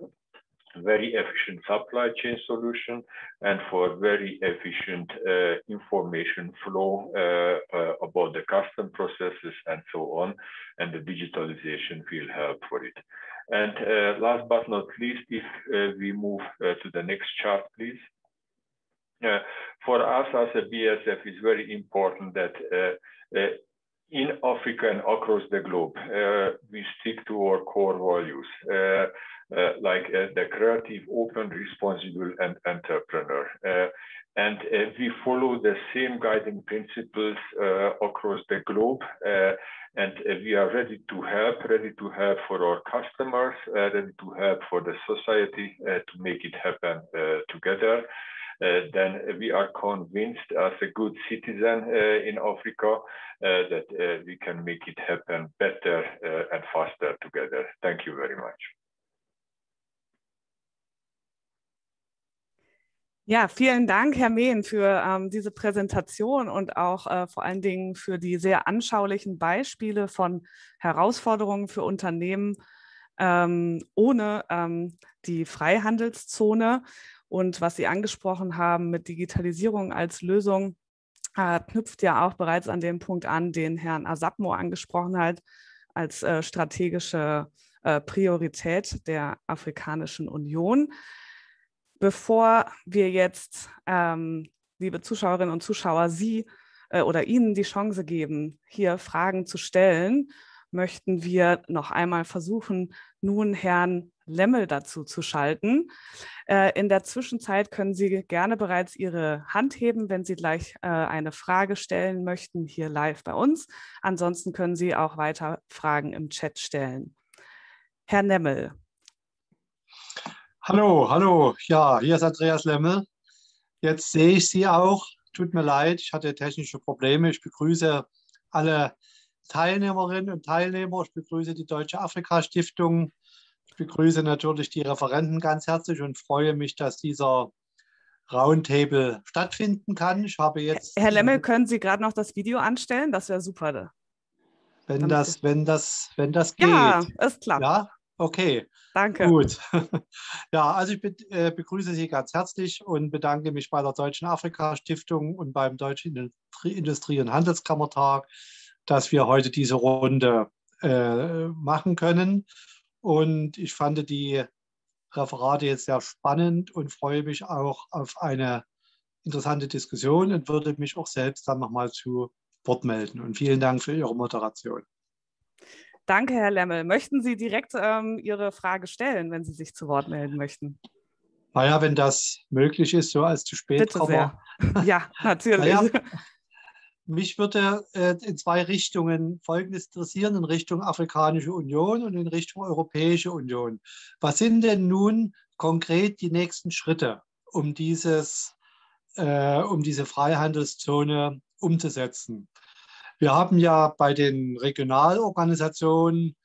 very efficient supply chain solution and for very efficient information flow about the custom processes and so on, and the digitalization will help for it. And last but not least, if we move to the next chart, please. For us as a BASF, it's very important that in Africa and across the globe, we stick to our core values. Like the creative, open, responsible, and entrepreneur. And we follow the same guiding principles across the globe. And we are ready to help for our customers, ready to help for the society to make it happen together. Then we are convinced as a good citizen in Africa that we can make it happen better and faster together. Thank you very much. Ja, vielen Dank, Herr Mehn, für diese Präsentation und auch vor allen Dingen für die sehr anschaulichen Beispiele von Herausforderungen für Unternehmen ohne die Freihandelszone. Und was Sie angesprochen haben mit Digitalisierung als Lösung, knüpft ja auch bereits an den Punkt an, den Herrn Asapmo angesprochen hat, als strategische Priorität der Afrikanischen Union. Bevor wir jetzt, liebe Zuschauerinnen und Zuschauer, Sie oder Ihnen die Chance geben, hier Fragen zu stellen, möchten wir noch einmal versuchen, nun Herrn Lemmel dazu zu schalten. In der Zwischenzeit können Sie gerne bereits Ihre Hand heben, wenn Sie gleich eine Frage stellen möchten, hier live bei uns. Ansonsten können Sie auch weiter Fragen im Chat stellen. Herr Lemmel. Hallo, hallo. Ja, hier ist Andreas Lemmel. Jetzt sehe ich Sie auch. Tut mir leid, ich hatte technische Probleme. Ich begrüße alle Teilnehmerinnen und Teilnehmer. Ich begrüße die Deutsche Afrika-Stiftung. Ich begrüße natürlich die Referenten ganz herzlich und freue mich, dass dieser Roundtable stattfinden kann. Ich habe jetzt. Herr Lemmel, können Sie gerade noch das Video anstellen? Das wäre super. Wenn das geht. Ja, ist klar. Ja, okay. Danke. Gut. Ja, also ich begrüße Sie ganz herzlich und bedanke mich bei der Deutschen Afrika-Stiftung und beim Deutschen Industrie- und Handelskammertag, dass wir heute diese Runde machen können. Und ich fand die Referate jetzt sehr spannend und freue mich auch auf eine interessante Diskussion und würde mich auch selbst dann nochmal zu Wort melden. Und vielen Dank für Ihre Moderation. Danke, Herr Lemmel. Möchten Sie direkt Ihre Frage stellen, wenn Sie sich zu Wort melden möchten? Naja, wenn das möglich ist, so als zu spät Bitte kommen. sehr. Ja, natürlich. Naja, mich würde in zwei Richtungen Folgendes interessieren, in Richtung Afrikanische Union und in Richtung Europäische Union. Was sind denn nun konkret die nächsten Schritte, um diese Freihandelszone umzusetzen? Wir haben ja bei den Regionalorganisationen,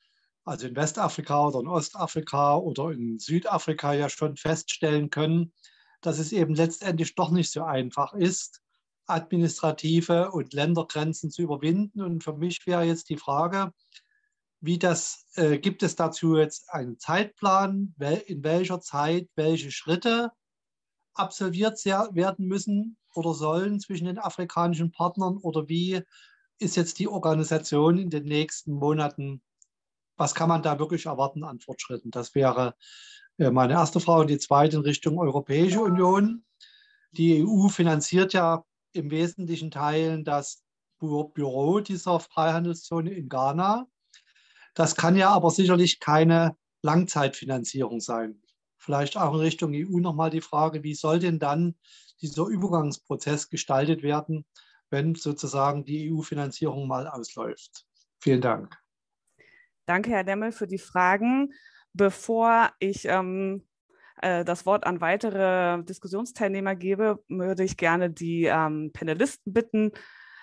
also in Westafrika oder in Ostafrika oder in Südafrika, ja schon feststellen können, dass es eben letztendlich doch nicht so einfach ist, administrative und Ländergrenzen zu überwinden. Und für mich wäre jetzt die Frage, gibt es dazu jetzt einen Zeitplan, in welcher Zeit welche Schritte absolviert werden müssen oder sollen zwischen den afrikanischen Partnern, oder wie ist jetzt die Organisation in den nächsten Monaten? Was kann man da wirklich erwarten an Fortschritten? Das wäre meine erste Frage. Und die zweite in Richtung Europäische Union. Die EU finanziert ja im wesentlichen Teilen das Büro dieser Freihandelszone in Ghana. Das kann ja aber sicherlich keine Langzeitfinanzierung sein. Vielleicht auch in Richtung EU nochmal die Frage, wie soll denn dann dieser Übergangsprozess gestaltet werden, wenn sozusagen die EU-Finanzierung mal ausläuft? Vielen Dank. Danke, Herr Lemmel, für die Fragen. Bevor ich das Wort an weitere Diskussionsteilnehmer gebe, würde ich gerne die Panelisten bitten,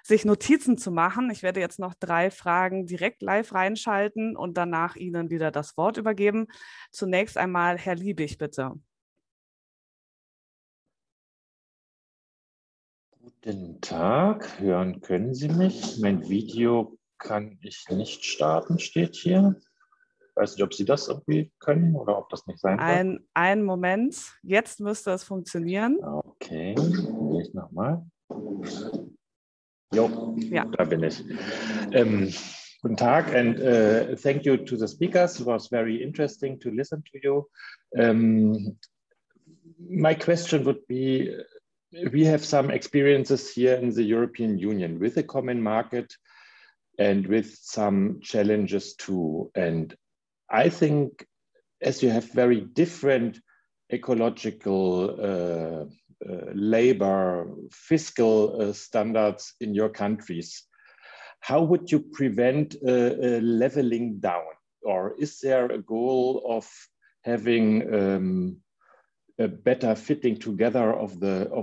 sich Notizen zu machen. Ich werde jetzt noch 3 Fragen direkt live reinschalten und danach Ihnen wieder das Wort übergeben. Zunächst einmal Herr Liebig, bitte. Guten Tag, hören können Sie mich? Mein Video kann ich nicht starten, steht hier. Ich weiß nicht, ob Sie das irgendwie können oder ob das nicht sein wird. Einen Moment, jetzt müsste es funktionieren. Okay, probiere ich nochmal. Jo, ja. Da bin ich. Guten Tag and thank you to the speakers. It was very interesting to listen to you. My question would be, we have some experiences here in the European Union with the common market and with some challenges too. And I think as you have very different ecological, labor, fiscal standards in your countries, how would you prevent leveling down? Or is there a goal of having a better fitting together of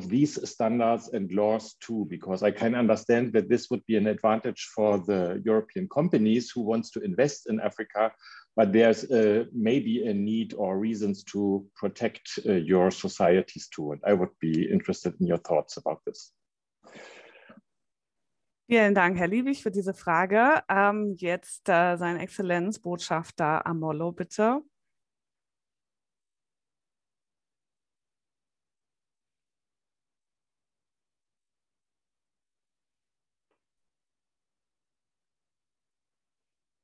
these standards and laws too? Because I can understand that this would be an advantage for the European companies who wants to invest in Africa, but there's maybe a need or reasons to protect your societies too. And I would be interested in your thoughts about this. Vielen Dank, Herr Liebig, für diese Frage. Jetzt Seine Exzellenz Botschafter Amolo, bitte.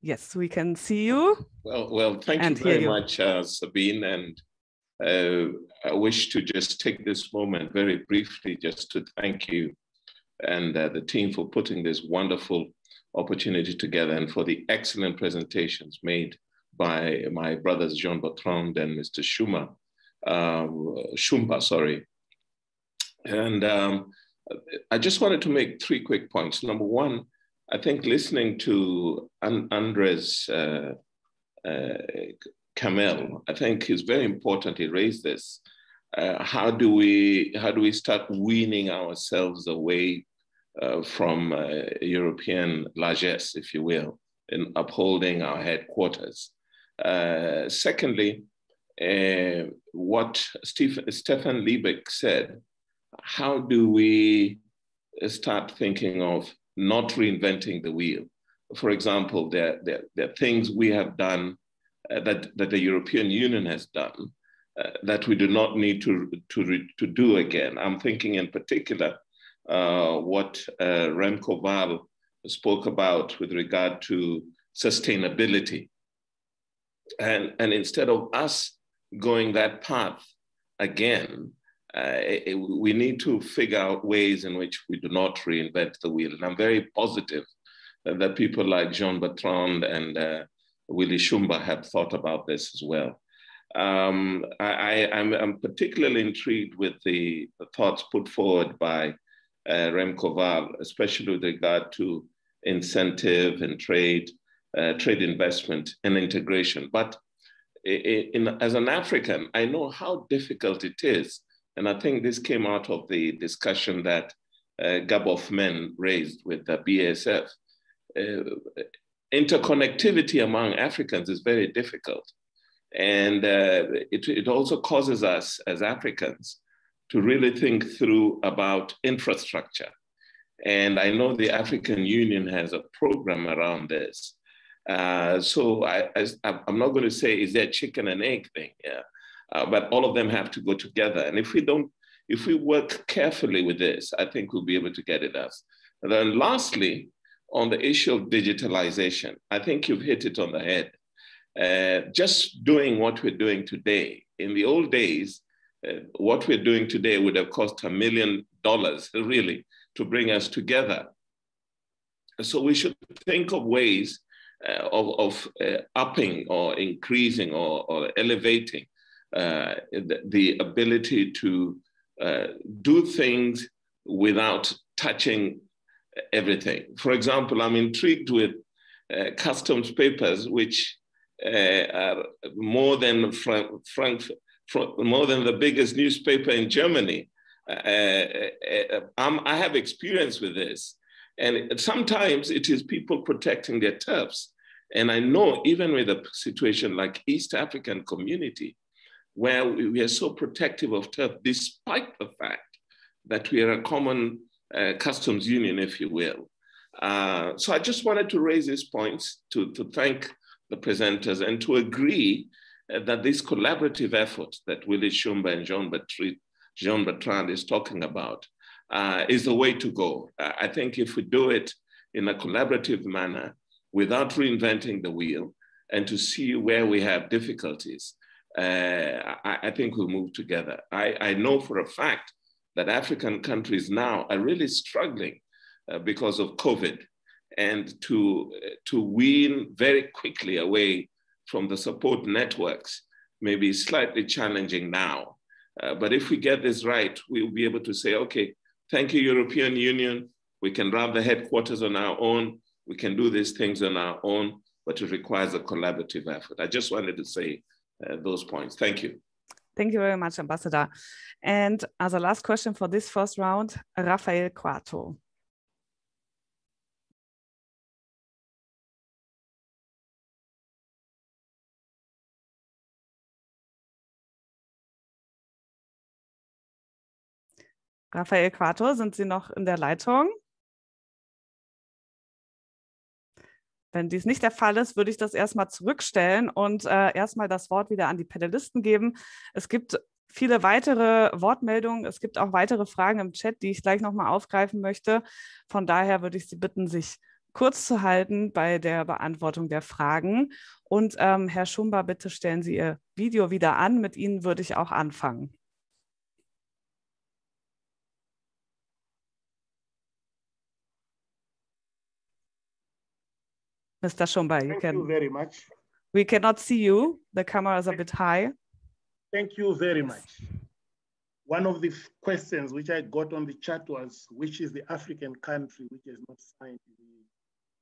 Yes, we can see you. Well, thank you very much, Sabine. And I wish to just take this moment very briefly just to thank you and the team for putting this wonderful opportunity together and for the excellent presentations made by my brothers Jean Bertrand and Mr. Shumba, sorry. And I just wanted to make 3 quick points. Number one, I think listening to Andres Kamel, I think is very important. He raised this. How do we start weaning ourselves away from European largesse, if you will, in upholding our headquarters? Secondly, what Stefan Liebig said, how do we start thinking of not reinventing the wheel? For example, there are things we have done that the European Union has done that we do not need to do again. I'm thinking in particular what Remco Val spoke about with regard to sustainability. And instead of us going that path again, we need to figure out ways in which we do not reinvent the wheel. And I'm very positive that people like Jean Bertrand and Willy Shumba have thought about this as well. I'm particularly intrigued with the thoughts put forward by Rem Koval, especially with regard to incentive and trade investment and integration. But as an African, I know how difficult it is. And I think this came out of the discussion that Gaboff Men raised with the BASF. Interconnectivity among Africans is very difficult. And it also causes us as Africans to really think through about infrastructure. And I know the African Union has a program around this. So I'm not going to say, is there a chicken and egg thing? Yeah. But all of them have to go together. And if we work carefully with this, I think we'll be able to get it done. And then lastly, on the issue of digitalization, I think you've hit it on the head. Just doing what we're doing today. In the old days, what we're doing today would have cost $1 million, really, to bring us together. So we should think of ways of upping or increasing or elevating the ability to do things without touching everything. For example, I'm intrigued with customs papers, which are more than the biggest newspaper in Germany. I have experience with this. And sometimes it is people protecting their turfs. And I know even with a situation like East African community, where we are so protective of turf, despite the fact that we are a common customs union, if you will. So I just wanted to raise these points to thank the presenters and to agree that this collaborative effort that Willy Shumba and Jean Bertrand is talking about is the way to go. I think if we do it in a collaborative manner without reinventing the wheel and to see where we have difficulties, I think we'll move together. I know for a fact that African countries now are really struggling because of COVID, and to wean very quickly away from the support networks may be slightly challenging now. But if we get this right, we'll be able to say, okay, thank you, European Union. We can run the headquarters on our own. We can do these things on our own, but it requires a collaborative effort. I just wanted to say those points. Thank you. Thank you very much, Ambassador. And as a last question for this first round, Rafael Quarto. Rafael Quarto, sind Sie noch in der Leitung? Wenn dies nicht der Fall ist, würde ich das erstmal zurückstellen und erstmal das Wort wieder an die Panelisten geben. Es gibt viele weitere Wortmeldungen, es gibt auch weitere Fragen im Chat, die ich gleich nochmal aufgreifen möchte. Von daher würde ich Sie bitten, sich kurz zu halten bei der Beantwortung der Fragen. Und Herr Shumba, bitte stellen Sie Ihr Video wieder an. Mit Ihnen würde ich auch anfangen. Mr. Shumba, Thank you very much. We cannot see you. The camera is a bit high. Thank you very much. One of the questions which I got on the chat was, which is the African country which has not signed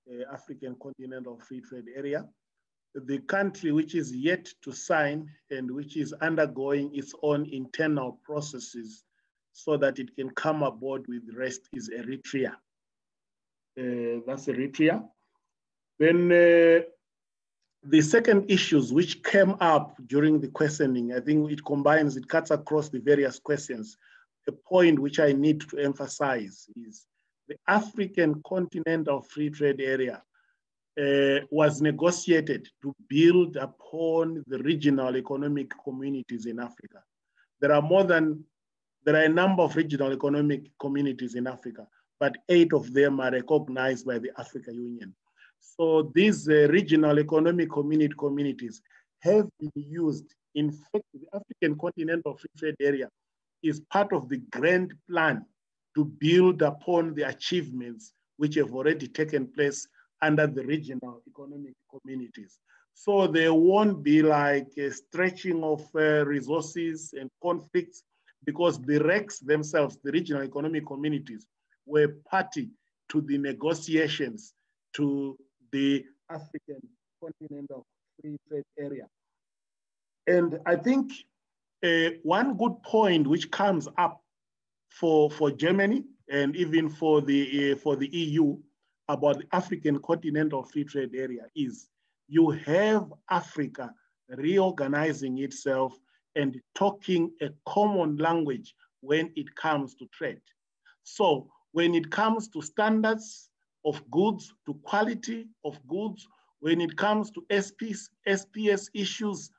the African Continental Free Trade Area? The country which is yet to sign and which is undergoing its own internal processes so that it can come aboard with the rest is Eritrea. That's Eritrea. Then the second issues which came up during the questioning, I think it combines, it cuts across the various questions. A point which I need to emphasize is the African Continental Free Trade Area was negotiated to build upon the regional economic communities in Africa. There are a number of regional economic communities in Africa, but 8 of them are recognized by the African Union. So these regional economic communities have been used. In fact, the African Continental Free Trade Area is part of the grand plan to build upon the achievements which have already taken place under the regional economic communities. So there won't be like a stretching of resources and conflicts, because the RECs themselves, the regional economic communities, were party to the negotiations to the African Continental Free Trade Area. And I think one good point which comes up for Germany and even for the EU about the African Continental Free Trade Area is you have Africa reorganizing itself and talking a common language when it comes to trade. So when it comes to standards of goods, to quality of goods, when it comes to SPS issues,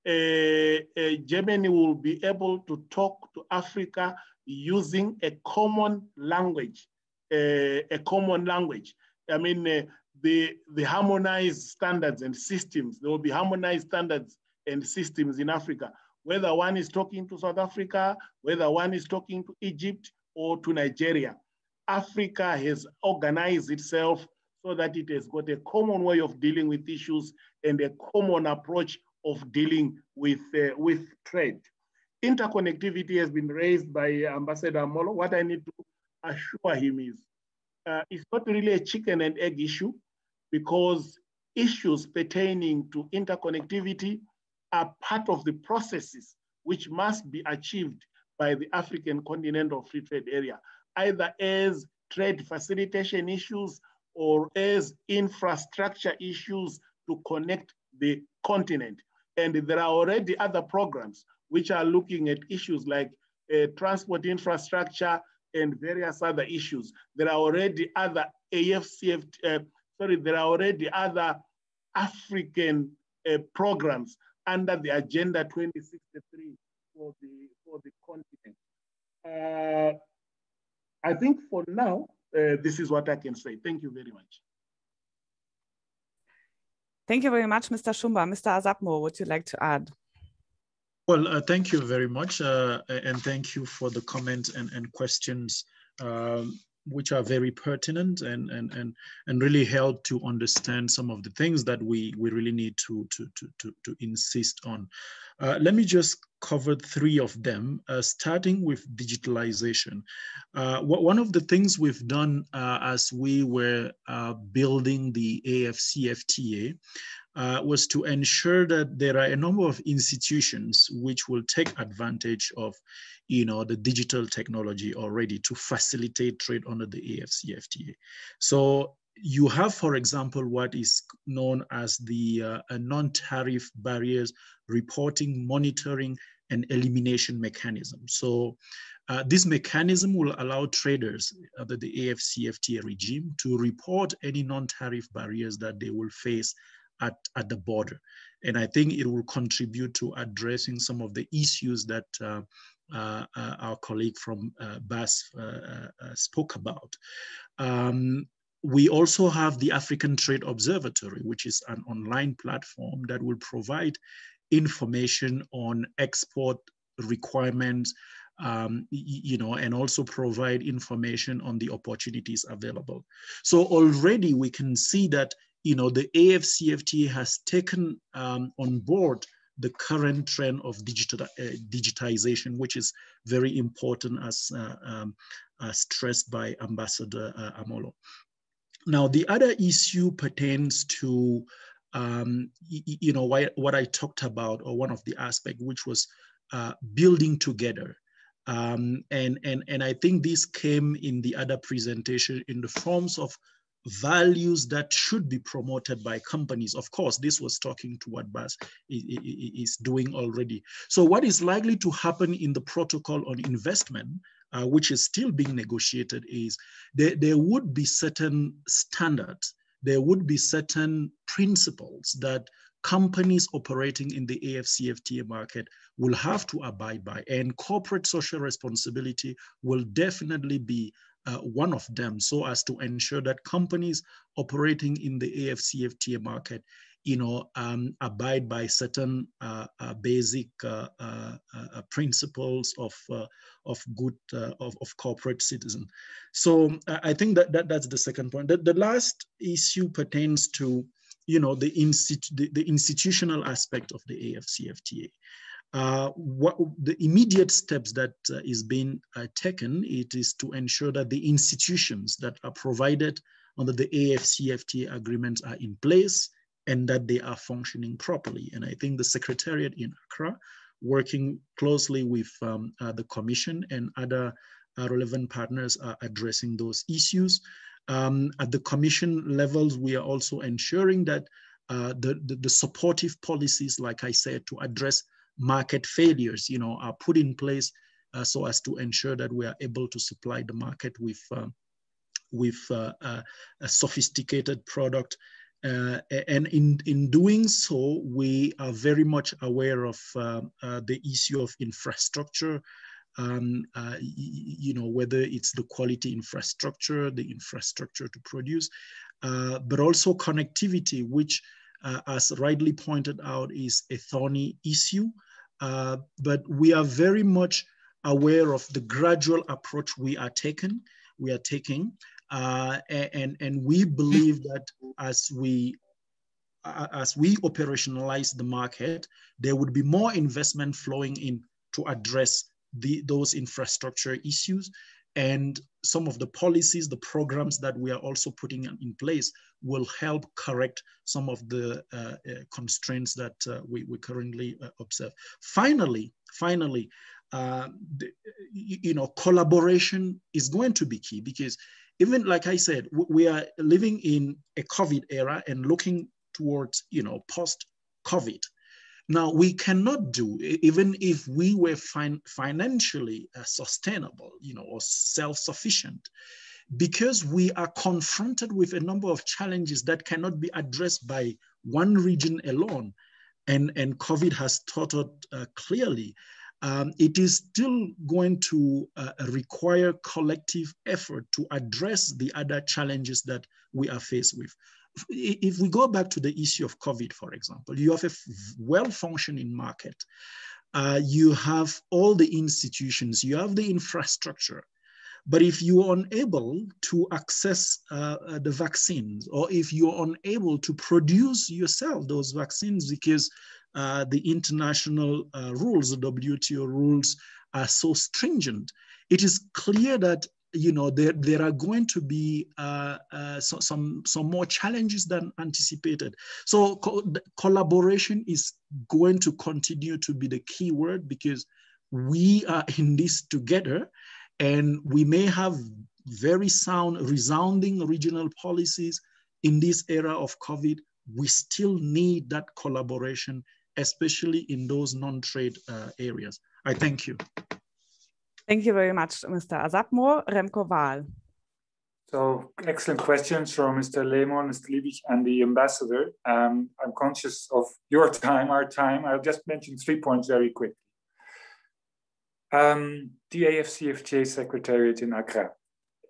Germany will be able to talk to Africa using a common language, I mean, the harmonized standards and systems, there will be harmonized standards and systems in Africa, whether one is talking to South Africa, whether one is talking to Egypt or to Nigeria. Africa has organized itself so that it has got a common way of dealing with issues and a common approach of dealing with trade. Interconnectivity has been raised by Ambassador Molo. What I need to assure him is it's not really a chicken and egg issue, because issues pertaining to interconnectivity are part of the processes which must be achieved by the African Continental Free Trade Area, either as trade facilitation issues or as infrastructure issues to connect the continent. And there are already other programs which are looking at issues like transport infrastructure and various other issues. There are already other there are already other African programs under the Agenda 2063 for the continent. I think for now, this is what I can say. Thank you very much. Thank you very much, Mr. Shumba. Mr. Asapmo, would you like to add? Well, thank you very much. And thank you for the comments and questions, which are very pertinent and really help to understand some of the things that we really need to insist on. Let me just cover three of them, starting with digitalization. One of the things we've done as we were building the AfCFTA was to ensure that there are a number of institutions which will take advantage of, the digital technology already to facilitate trade under the AfCFTA. So you have, for example, what is known as the non-tariff barriers reporting, monitoring, and elimination mechanism. So this mechanism will allow traders under the AfCFTA regime to report any non-tariff barriers that they will face at the border. And I think it will contribute to addressing some of the issues that our colleague from BAS spoke about. We also have the African Trade Observatory, which is an online platform that will provide information on export requirements, and also provide information on the opportunities available. So already we can see that the AfCFTA has taken on board the current trend of digitization, which is very important as stressed by Ambassador Amolo. Now, the other issue pertains to what I talked about, or one of the aspects, which was building together. And I think this came in the other presentation in the forms of values that should be promoted by companies. Of course, this was talking to what BAS is doing already. So what is likely to happen in the protocol on investment, which is still being negotiated, is there would be certain standards, there would be certain principles that companies operating in the AfCFTA market will have to abide by, and corporate social responsibility will definitely be one of them, so as to ensure that companies operating in the AfCFTA market abide by certain basic principles of good of corporate citizen. So I think that's the second point. The last issue pertains to the institutional aspect of the AfCFTA. What the immediate steps that is being taken, it is to ensure that the institutions that are provided under the AfCFTA agreements are in place and that they are functioning properly. And I think the Secretariat in Accra, working closely with the Commission and other relevant partners, are addressing those issues. At the Commission levels, we are also ensuring that the supportive policies, like I said, to address market failures, are put in place so as to ensure that we are able to supply the market with a sophisticated product. And in doing so, we are very much aware of the issue of infrastructure, whether it's the quality infrastructure, the infrastructure to produce, but also connectivity, which, as rightly pointed out, is a thorny issue. But we are very much aware of the gradual approach we are taking, and we believe that as we operationalize the market, there would be more investment flowing in to address those infrastructure issues. And some of the policies, the programs that we are also putting in place will help correct some of the constraints that we currently observe. Finally, collaboration is going to be key, because even like I said, we are living in a COVID era and looking towards, post-COVID. Now, we cannot do, even if we were financially sustainable, or self-sufficient, because we are confronted with a number of challenges that cannot be addressed by one region alone. And COVID has taught us clearly, it is still going to require collective effort to address the other challenges that we are faced with. If we go back to the issue of COVID, for example, you have a well-functioning market. You have all the institutions, you have the infrastructure. But if you are unable to access the vaccines, or if you're unable to produce yourself those vaccines because the international rules, the WTO rules, are so stringent, it is clear that there are going to be some more challenges than anticipated. So collaboration is going to continue to be the key word, because we are in this together, and we may have very sound, resounding regional policies in this era of COVID. We still need that collaboration, especially in those non-trade areas. I thank you. Thank you very much, Mr. Asapmo. Remco Wahl. So excellent questions from Mr. Lehmann, Mr. Liebig, and the ambassador. I'm conscious of your time, our time. I'll just mention 3 points very quickly. The AfCFTA Secretariat in Accra.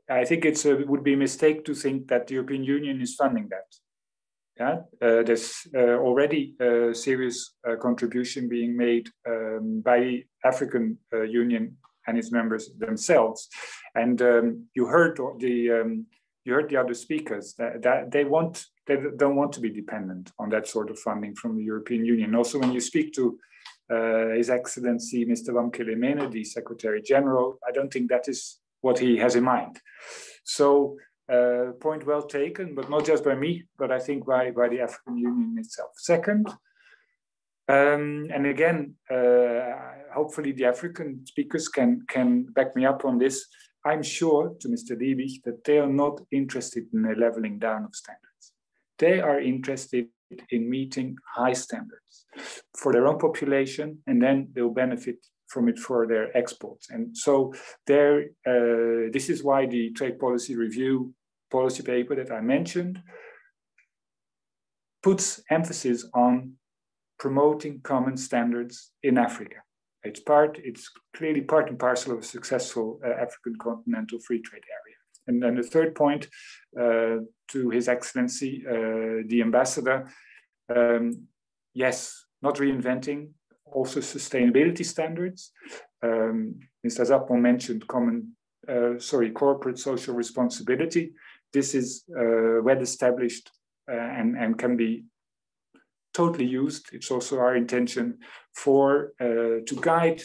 I think it would be a mistake to think that the European Union is funding that. Yeah? There's already a serious contribution being made by the African Union and its members themselves, and you heard the other speakers that they don't want to be dependent on that sort of funding from the European Union. Also, when you speak to His Excellency Mr. Wamkele, the Secretary General, I don't think that is what he has in mind. So, point well taken, but not just by me, but I think by the African Union itself. Second. And again, hopefully the African speakers can back me up on this. I'm sure, to Mr. Liebig, that they are not interested in a leveling down of standards. They are interested in meeting high standards for their own population, and then they'll benefit from it for their exports. And so this is why the Trade Policy Review policy paper that I mentioned puts emphasis on promoting common standards in Africa. It's clearly part and parcel of a successful African continental free trade area. And then the third point to His Excellency, the ambassador, Yes, not reinventing, also sustainability standards. Mr. Zappo mentioned corporate social responsibility. This is well established and can be totally used. It's also our intention to guide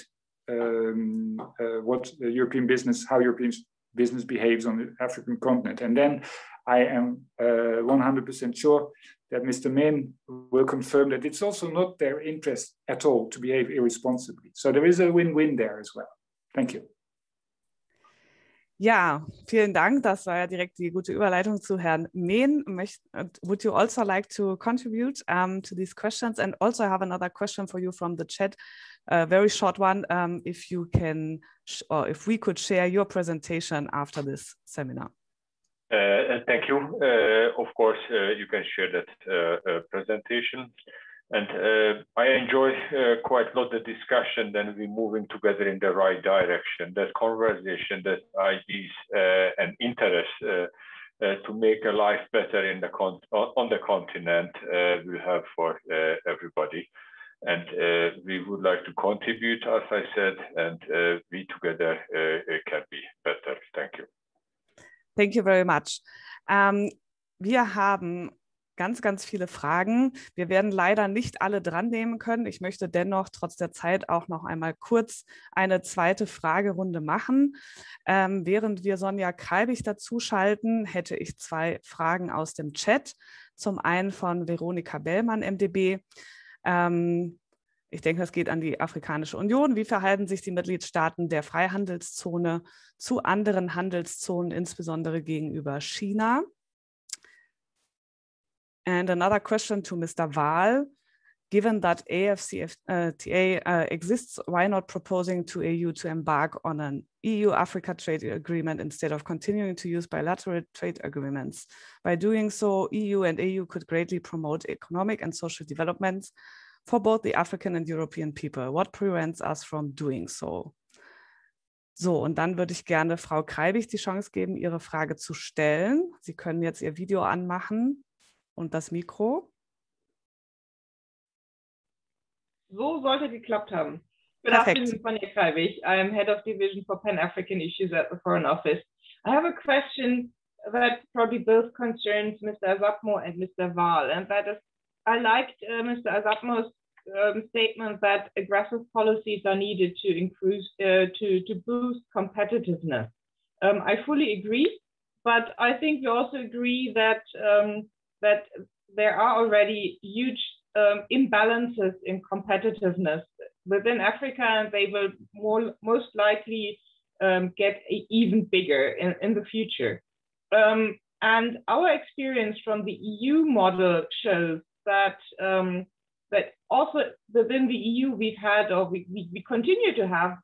what European business, how European business behaves on the African continent. And then I am 100% sure that Mr. Min will confirm that it's also not their interest at all to behave irresponsibly. So there is a win-win there as well. Thank you. Ja, vielen Dank. Das war ja direkt die gute Überleitung zu Herrn Mehn. Would you also like to contribute to these questions? And also I have another question for you from the chat, a very short one. If you can, or if we could share your presentation after this seminar. Thank you. Of course, you can share that presentation. And I enjoy quite a lot the discussion, then we're moving together in the right direction. That conversation, that ideas and interest to make a life better in on the continent we have for everybody. And we would like to contribute, as I said, and we together can be better. Thank you. Thank you very much. Wir haben ganz viele Fragen. Wir werden leider nicht alle dran nehmen können. Ich möchte dennoch trotz der Zeit auch noch einmal kurz eine zweite Fragerunde machen. Während wir Sonja Kreibich dazuschalten, hätte ich zwei Fragen aus dem Chat. Zum einen von Veronika Bellmann, MdB. Ich denke, das geht an die Afrikanische Union. Wie verhalten sich die Mitgliedstaaten der Freihandelszone zu anderen Handelszonen, insbesondere gegenüber China? And another question to Mr. Wahl. Given that AfCFTA exists, why not proposing to EU to embark on an EU-Africa trade agreement instead of continuing to use bilateral trade agreements? By doing so, EU and AU could greatly promote economic and social developments for both the African and European people. What prevents us from doing so? So, und dann würde ich gerne Frau Kreibich die Chance geben, Ihre Frage zu stellen. Sie können jetzt Ihr Video anmachen und das Mikro. So sollte geklappt haben. Good Perfect. afternoon, Sonja Kreibich. I'm Head of Division for Pan-African Issues at the Foreign Office. I have a question that probably both concerns Mr. Azapmo and Mr. Wahl, and that is, I liked Mr. Azapmo's statement that aggressive policies are needed to increase, to boost competitiveness. I fully agree, but I think we also agree that that there are already huge imbalances in competitiveness within Africa, and they will most likely get even bigger in the future. And our experience from the EU model shows that that also within the EU we've had, or we continue to have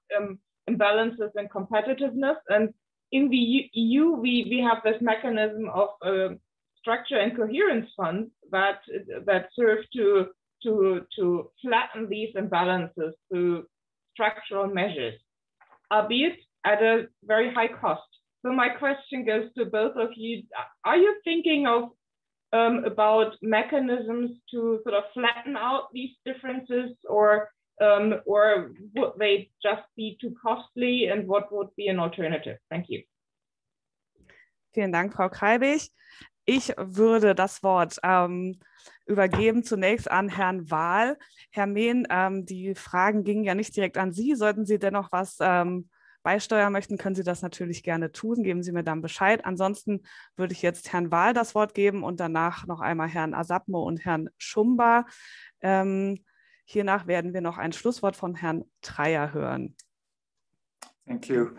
imbalances in competitiveness, and in the EU we have this mechanism of structure and coherence funds that serve to flatten these imbalances through structural measures, albeit at a very high cost. So my question goes to both of you. Are you thinking of about mechanisms to sort of flatten out these differences, or would they just be too costly, and what would be an alternative? Thank you. Vielen Dank, Frau Kreibich. Ich würde das Wort übergeben zunächst an Herrn Wahl. Herr Mehn, die Fragen gingen ja nicht direkt an Sie. Sollten Sie dennoch was beisteuern möchten, können Sie das natürlich gerne tun. Geben Sie mir dann Bescheid. Ansonsten würde ich jetzt Herrn Wahl das Wort geben und danach noch einmal Herrn Azapmo und Herrn Schumba. Hiernach werden wir noch ein Schlusswort von Herrn Treyer hören. Thank you.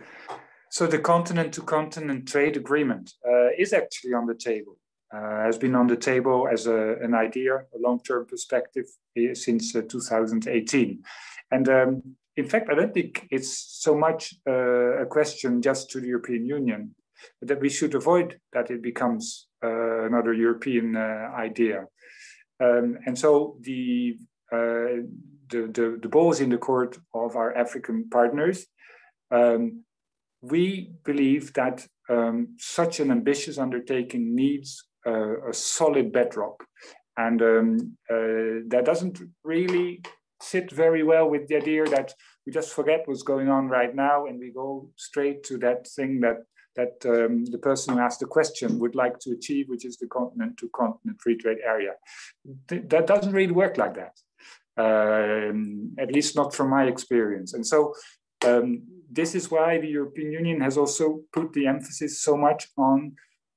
So the continent-to-continent trade agreement is actually on the table. Has been on the table as an idea, a long-term perspective since 2018. And in fact, I don't think it's so much a question just to the European Union, but that we should avoid that it becomes another European idea. And so the ball is in the court of our African partners. We believe that such an ambitious undertaking needs a solid bedrock. And that doesn't really sit very well with the idea that we just forget what's going on right now and we go straight to that thing that the person who asked the question would like to achieve, which is the continent-to-continent free trade area. That doesn't really work like that, at least not from my experience. And so this is why the European Union has also put the emphasis so much on,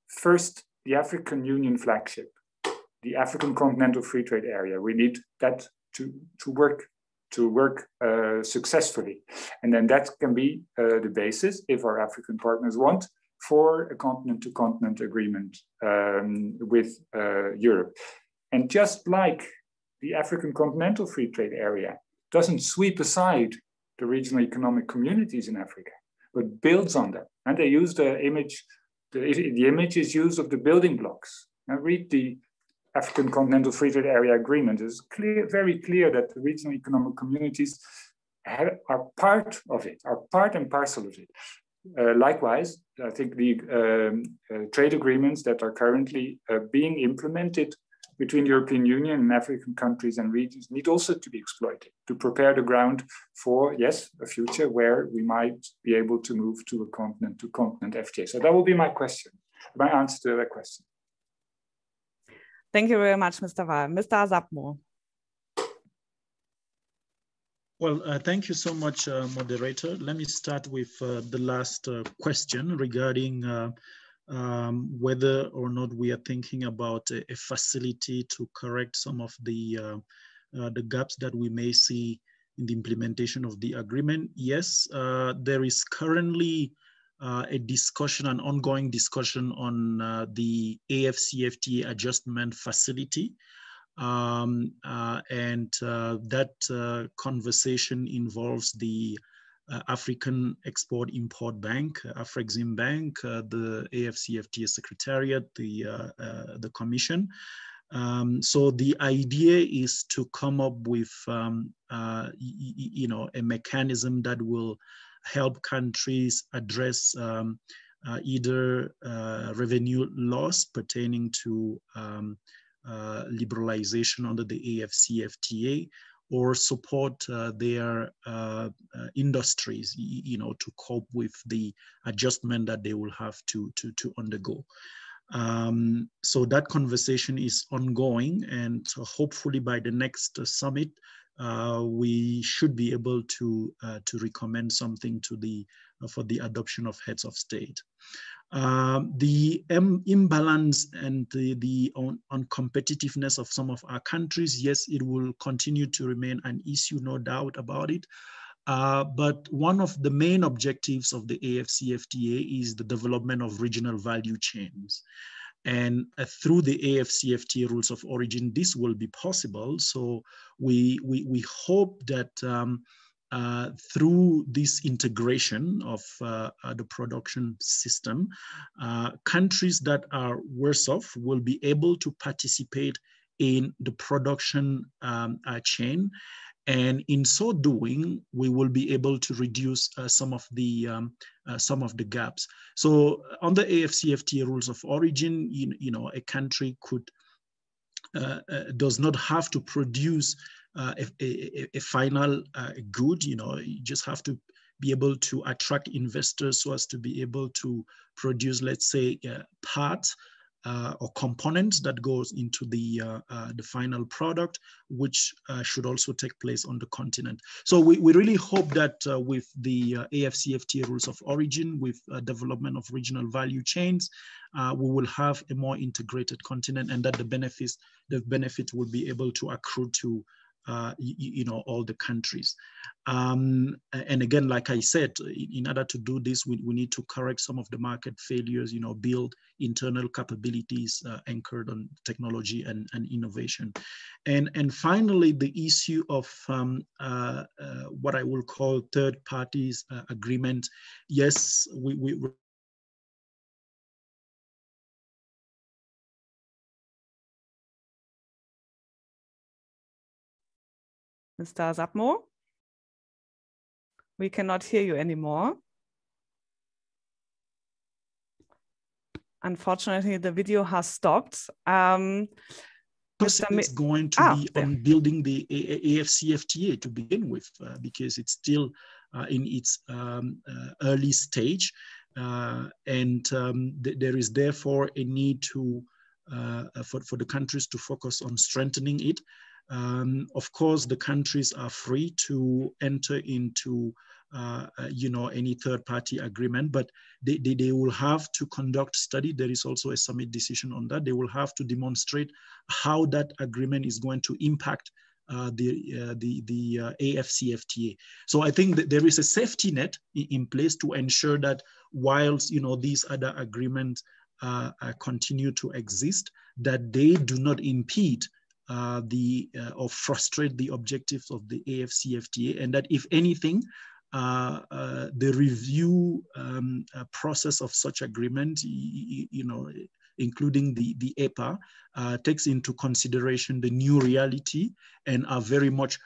first, the African Union flagship, the African Continental Free Trade Area. We need that to work successfully. And then that can be the basis, if our African partners want, for a continent-to-continent agreement with Europe. And just like the African Continental Free Trade Area doesn't sweep aside the regional economic communities in Africa, but builds on them. And they use the image, the image is used of the building blocks. Now read the African Continental Free Trade Area Agreement. It's clear, very clear that the regional economic communities are part of it, are part and parcel of it. Likewise, I think the trade agreements that are currently being implemented between the European Union and African countries and regions need also to be exploited to prepare the ground for, yes, a future where we might be able to move to a continent-to-continent FTA. So that will be my question, my answer to that question. Thank you very much, Mr. Wahl. Mr. Asapmo. Well, thank you so much, moderator. Let me start with the last question regarding whether or not we are thinking about a facility to correct some of the gaps that we may see in the implementation of the agreement. Yes, there is currently a discussion, an ongoing discussion on the AfCFTA adjustment facility. That conversation involves the African Export-Import Bank, Afrexim Bank, the AfCFTA Secretariat, the Commission. So the idea is to come up with, a mechanism that will help countries address either revenue loss pertaining to liberalization under the AfCFTA, or support their industries, to cope with the adjustment that they will have to undergo. So that conversation is ongoing, and hopefully by the next summit, we should be able to recommend something to for the adoption of heads of state. The imbalance and the uncompetitiveness of some of our countries, yes, it will continue to remain an issue, no doubt about it. But one of the main objectives of the AfCFTA is the development of regional value chains. And through the AfCFTA rules of origin, this will be possible. So we hope that through this integration of the production system, countries that are worse off will be able to participate in the production chain. And in so doing, we will be able to reduce some of the gaps. So on the AfCFTA rules of origin, a country does not have to produce a final good. You just have to be able to attract investors so as to be able to produce, let's say, parts or components that goes into the final product, which should also take place on the continent. So we really hope that with the AfCFTA rules of origin, with development of regional value chains, we will have a more integrated continent, and that the benefit will be able to accrue to all the countries. And again, like I said, in order to do this, we need to correct some of the market failures, build internal capabilities anchored on technology and innovation. And finally, the issue of what I will call third parties agreement. Yes, we Mr. Asapmo, we cannot hear you anymore. Unfortunately, the video has stopped. is going to be on building the AfCFTA to begin with, because it's still in its early stage, and there is therefore a need to for the countries to focus on strengthening it. Of course, the countries are free to enter into any third-party agreement, but they will have to conduct study. There is also a summit decision on that. They will have to demonstrate how that agreement is going to impact the AfCFTA. So I think that there is a safety net in place to ensure that whilst these other agreements continue to exist, that they do not impede or frustrate the objectives of the AfCFTA, and that if anything, the review process of such agreement, including the EPA, takes into consideration the new reality and are very much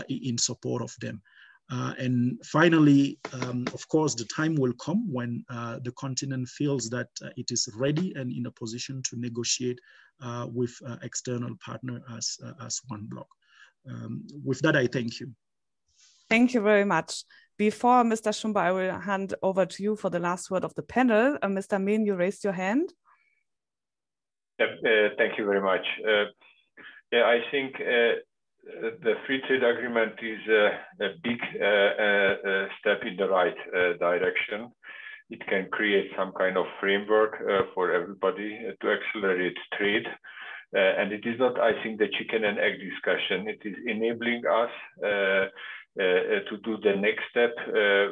in support of them. And finally, of course, the time will come when the continent feels that it is ready and in a position to negotiate with external partner as one bloc. With that, I thank you. Thank you very much. Before Mr. Shumba, I will hand over to you for the last word of the panel. Mr. Mehn, you raised your hand. Thank you very much. I think the free trade agreement is a big step in the right direction. It can create some kind of framework for everybody to accelerate trade. And it is not, I think, the chicken and egg discussion. It is enabling us to do the next step,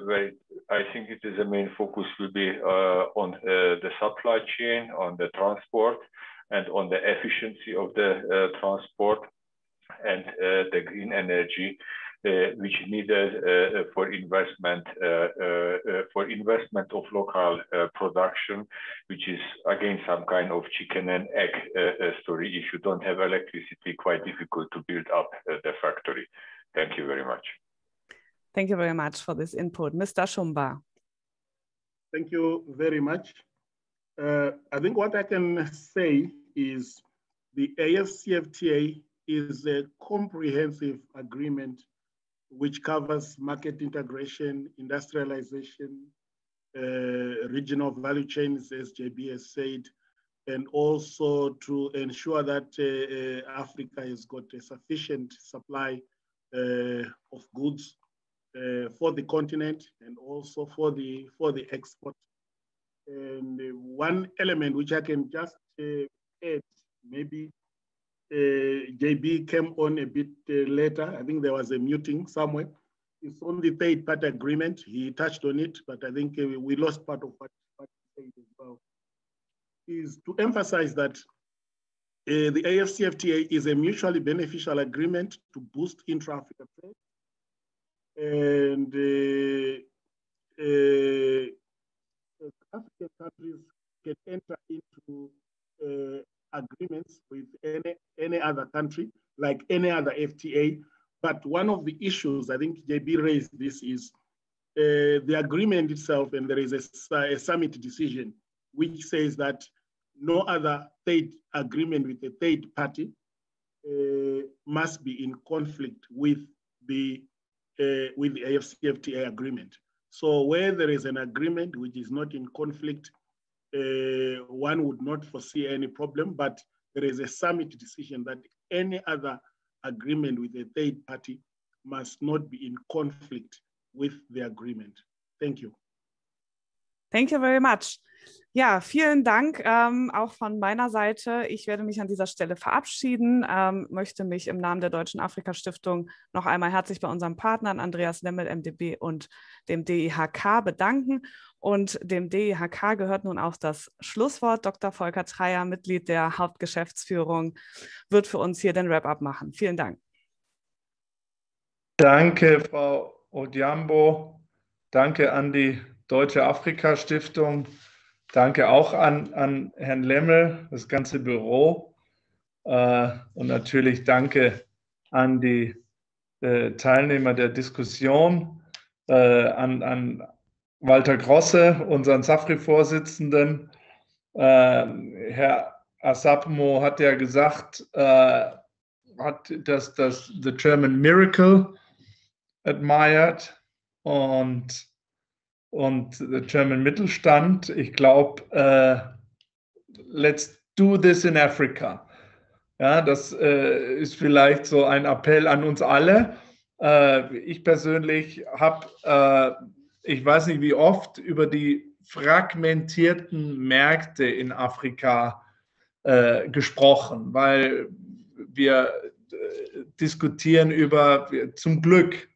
where I think it is the main focus will be on the supply chain, on the transport, and on the efficiency of the transport and the green energy, which needed for investment of local production, which is again some kind of chicken and egg story. If you don't have electricity, quite difficult to build up the factory. Thank you very much. Thank you very much for this input. Mr. Shumba. Thank you very much. I think what I can say is the AfCFTA is a comprehensive agreement which covers market integration, industrialization, regional value chains, as JB has said, and also to ensure that Africa has got a sufficient supply of goods for the continent and also for the export. And one element which I can just add, maybe JB came on a bit later. I think there was a muting somewhere. It's on the third-party agreement. He touched on it, but I think we lost part of what he said as well. Is to emphasize that the AfCFTA is a mutually beneficial agreement to boost intra-Africa trade. And African countries can enter into agreements with any other country, like any other FTA. But one of the issues, I think JB raised this, is the agreement itself, and there is a summit decision which says that no other trade agreement with a third party must be in conflict with the AfCFTA agreement. So where there is an agreement which is not in conflict, one would not foresee any problem, but there is a summit decision that any other agreement with a third party must not be in conflict with the agreement. Thank you. Thank you very much. Ja, vielen Dank auch von meiner Seite. Ich werde mich an dieser Stelle verabschieden, möchte mich im Namen der Deutschen Afrika-Stiftung noch einmal herzlich bei unseren Partnern Andreas Lemmel, MdB und dem DIHK bedanken. Und dem DIHK gehört nun auch das Schlusswort. Dr. Volker Treyer, Mitglied der Hauptgeschäftsführung, wird für uns hier den Wrap-up machen. Vielen Dank. Danke, Frau Odhiambo. Danke an die Deutsche Afrika-Stiftung. Danke auch an Herrn Lemmel, das ganze Büro. Und natürlich danke an die Teilnehmer der Diskussion, an Walter Grosse, unseren SAFRI-Vorsitzenden, Herr Asapmo hat ja gesagt, hat das The German Miracle admired und the German Mittelstand. Ich glaube, let's do this in Africa. Ja, das ist vielleicht so ein Appell an uns alle. Ich persönlich habe, ich weiß nicht wie oft, über die fragmentierten Märkte in Afrika gesprochen, weil wir diskutieren über, zum Glück,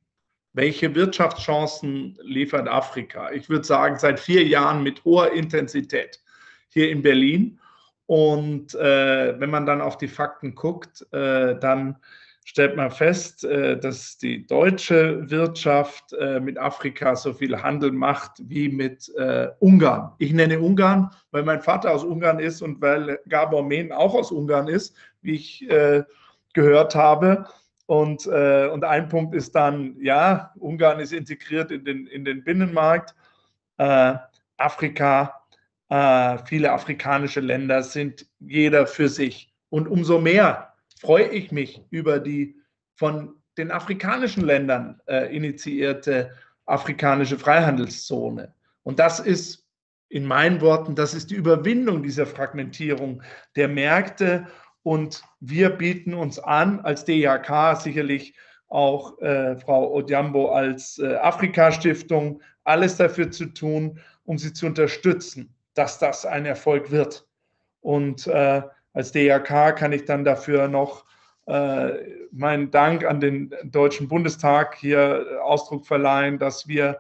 welche Wirtschaftschancen liefert Afrika. Ich würde sagen, seit 4 Jahren mit hoher Intensität hier in Berlin. Und wenn man dann auf die Fakten guckt, dann stellt man fest, dass die deutsche Wirtschaft mit Afrika so viel Handel macht wie mit Ungarn. Ich nenne Ungarn, weil mein Vater aus Ungarn ist und weil Gabor Mehn auch aus Ungarn ist, wie ich gehört habe. Und ein Punkt ist dann, ja, Ungarn ist integriert in den Binnenmarkt. Afrika, viele afrikanische Länder sind jeder für sich. Und umso mehr freue ich mich über die von den afrikanischen Ländern initiierte Afrikanische Freihandelszone. Und das ist, in meinen Worten, das ist die Überwindung dieser Fragmentierung der Märkte. Und wir bieten uns an, als DIHK, sicherlich auch Frau Odhiambo als Afrika-Stiftung, alles dafür zu tun, um sie zu unterstützen, dass das ein Erfolg wird. Und als DIHK kann ich dann dafür noch meinen Dank an den Deutschen Bundestag hier Ausdruck verleihen, dass wir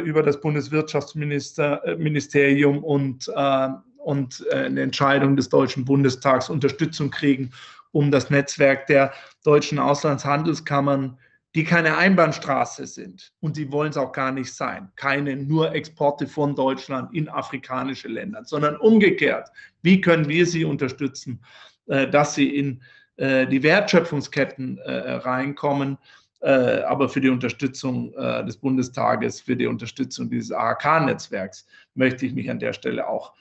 über das Bundeswirtschaftsministerium und eine Entscheidung des Deutschen Bundestags Unterstützung kriegen, um das Netzwerk der deutschen Auslandshandelskammern, die keine Einbahnstraße sind, und sie wollen es auch gar nicht sein, keine nur Exporte von Deutschland in afrikanische Länder, sondern umgekehrt, wie können wir sie unterstützen, dass sie in die Wertschöpfungsketten reinkommen, aber für die Unterstützung des Bundestages, für die Unterstützung dieses AHK-Netzwerks möchte ich mich an der Stelle auch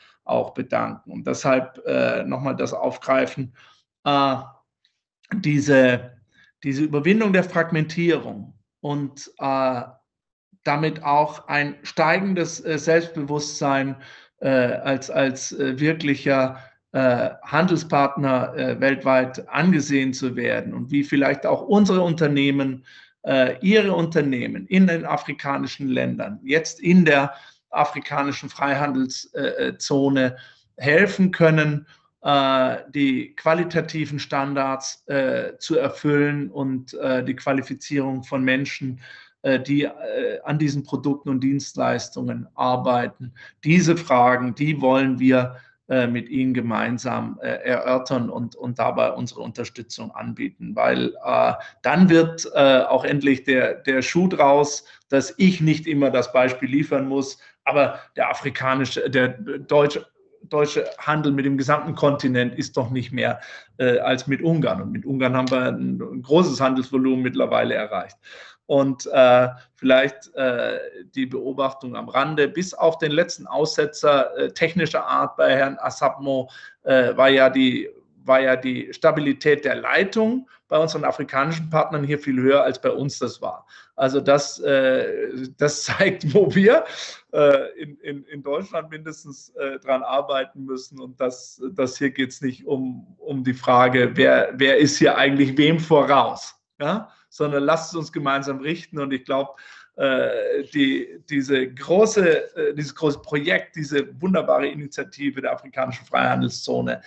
bedanken. Und deshalb nochmal das Aufgreifen, diese Überwindung der Fragmentierung und damit auch ein steigendes Selbstbewusstsein als wirklicher Handelspartner weltweit angesehen zu werden und wie vielleicht auch unsere Unternehmen, ihre Unternehmen in den afrikanischen Ländern, jetzt in der Afrikanischen Freihandelszone helfen können, die qualitativen Standards zu erfüllen und die Qualifizierung von Menschen, die an diesen Produkten und Dienstleistungen arbeiten. Diese Fragen, die wollen wir mit Ihnen gemeinsam erörtern und dabei unsere Unterstützung anbieten, weil dann wird auch endlich der Schuh draus, dass ich nicht immer das Beispiel liefern muss, aber der deutsche Handel mit dem gesamten Kontinent ist doch nicht mehr als mit Ungarn. Und mit Ungarn haben wir ein großes Handelsvolumen mittlerweile erreicht. Und vielleicht die Beobachtung am Rande, bis auf den letzten Aussetzer technischer Art bei Herrn Asapmo war ja die Stabilität der Leitung bei unseren afrikanischen Partnern hier viel höher, als bei uns das war. Also das zeigt, wo wir in Deutschland mindestens dran arbeiten müssen. Und das hier geht es nicht um die Frage, wer ist hier eigentlich wem voraus, ja? Sondern lasst es uns gemeinsam richten. Und ich glaube, dieses große Projekt, diese wunderbare Initiative der Afrikanischen Freihandelszone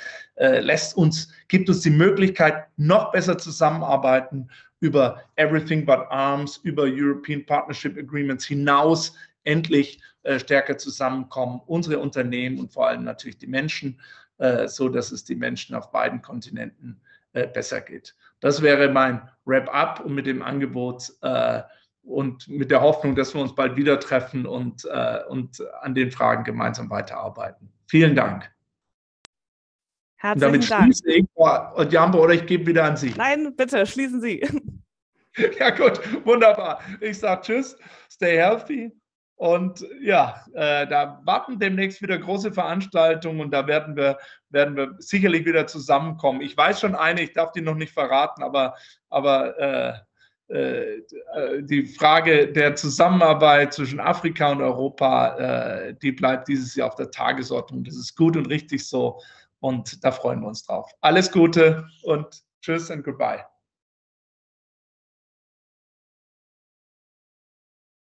gibt uns die Möglichkeit, noch besser zusammenarbeiten über Everything but Arms, über European Partnership Agreements hinaus, endlich stärker zusammenkommen, unsere Unternehmen und vor allem natürlich die Menschen, so dass es die Menschen auf beiden Kontinenten besser geht. Das wäre mein Wrap-up und mit dem Angebot und mit der Hoffnung, dass wir uns bald wieder treffen und an den Fragen gemeinsam weiterarbeiten. Vielen Dank. Herzlichen Dank. Schließe ich, Odhiambo, oder ich gebe wieder an Sie. Nein, bitte, schließen Sie. Ja gut, wunderbar. Ich sage Tschüss, stay healthy, Und ja, da warten demnächst wieder große Veranstaltungen und da werden wir sicherlich wieder zusammenkommen. Ich weiß schon eine, ich darf die noch nicht verraten, aber die Frage der Zusammenarbeit zwischen Afrika und Europa, die bleibt dieses Jahr auf der Tagesordnung. Das ist gut und richtig so und da freuen wir uns drauf. Alles Gute und tschüss und goodbye.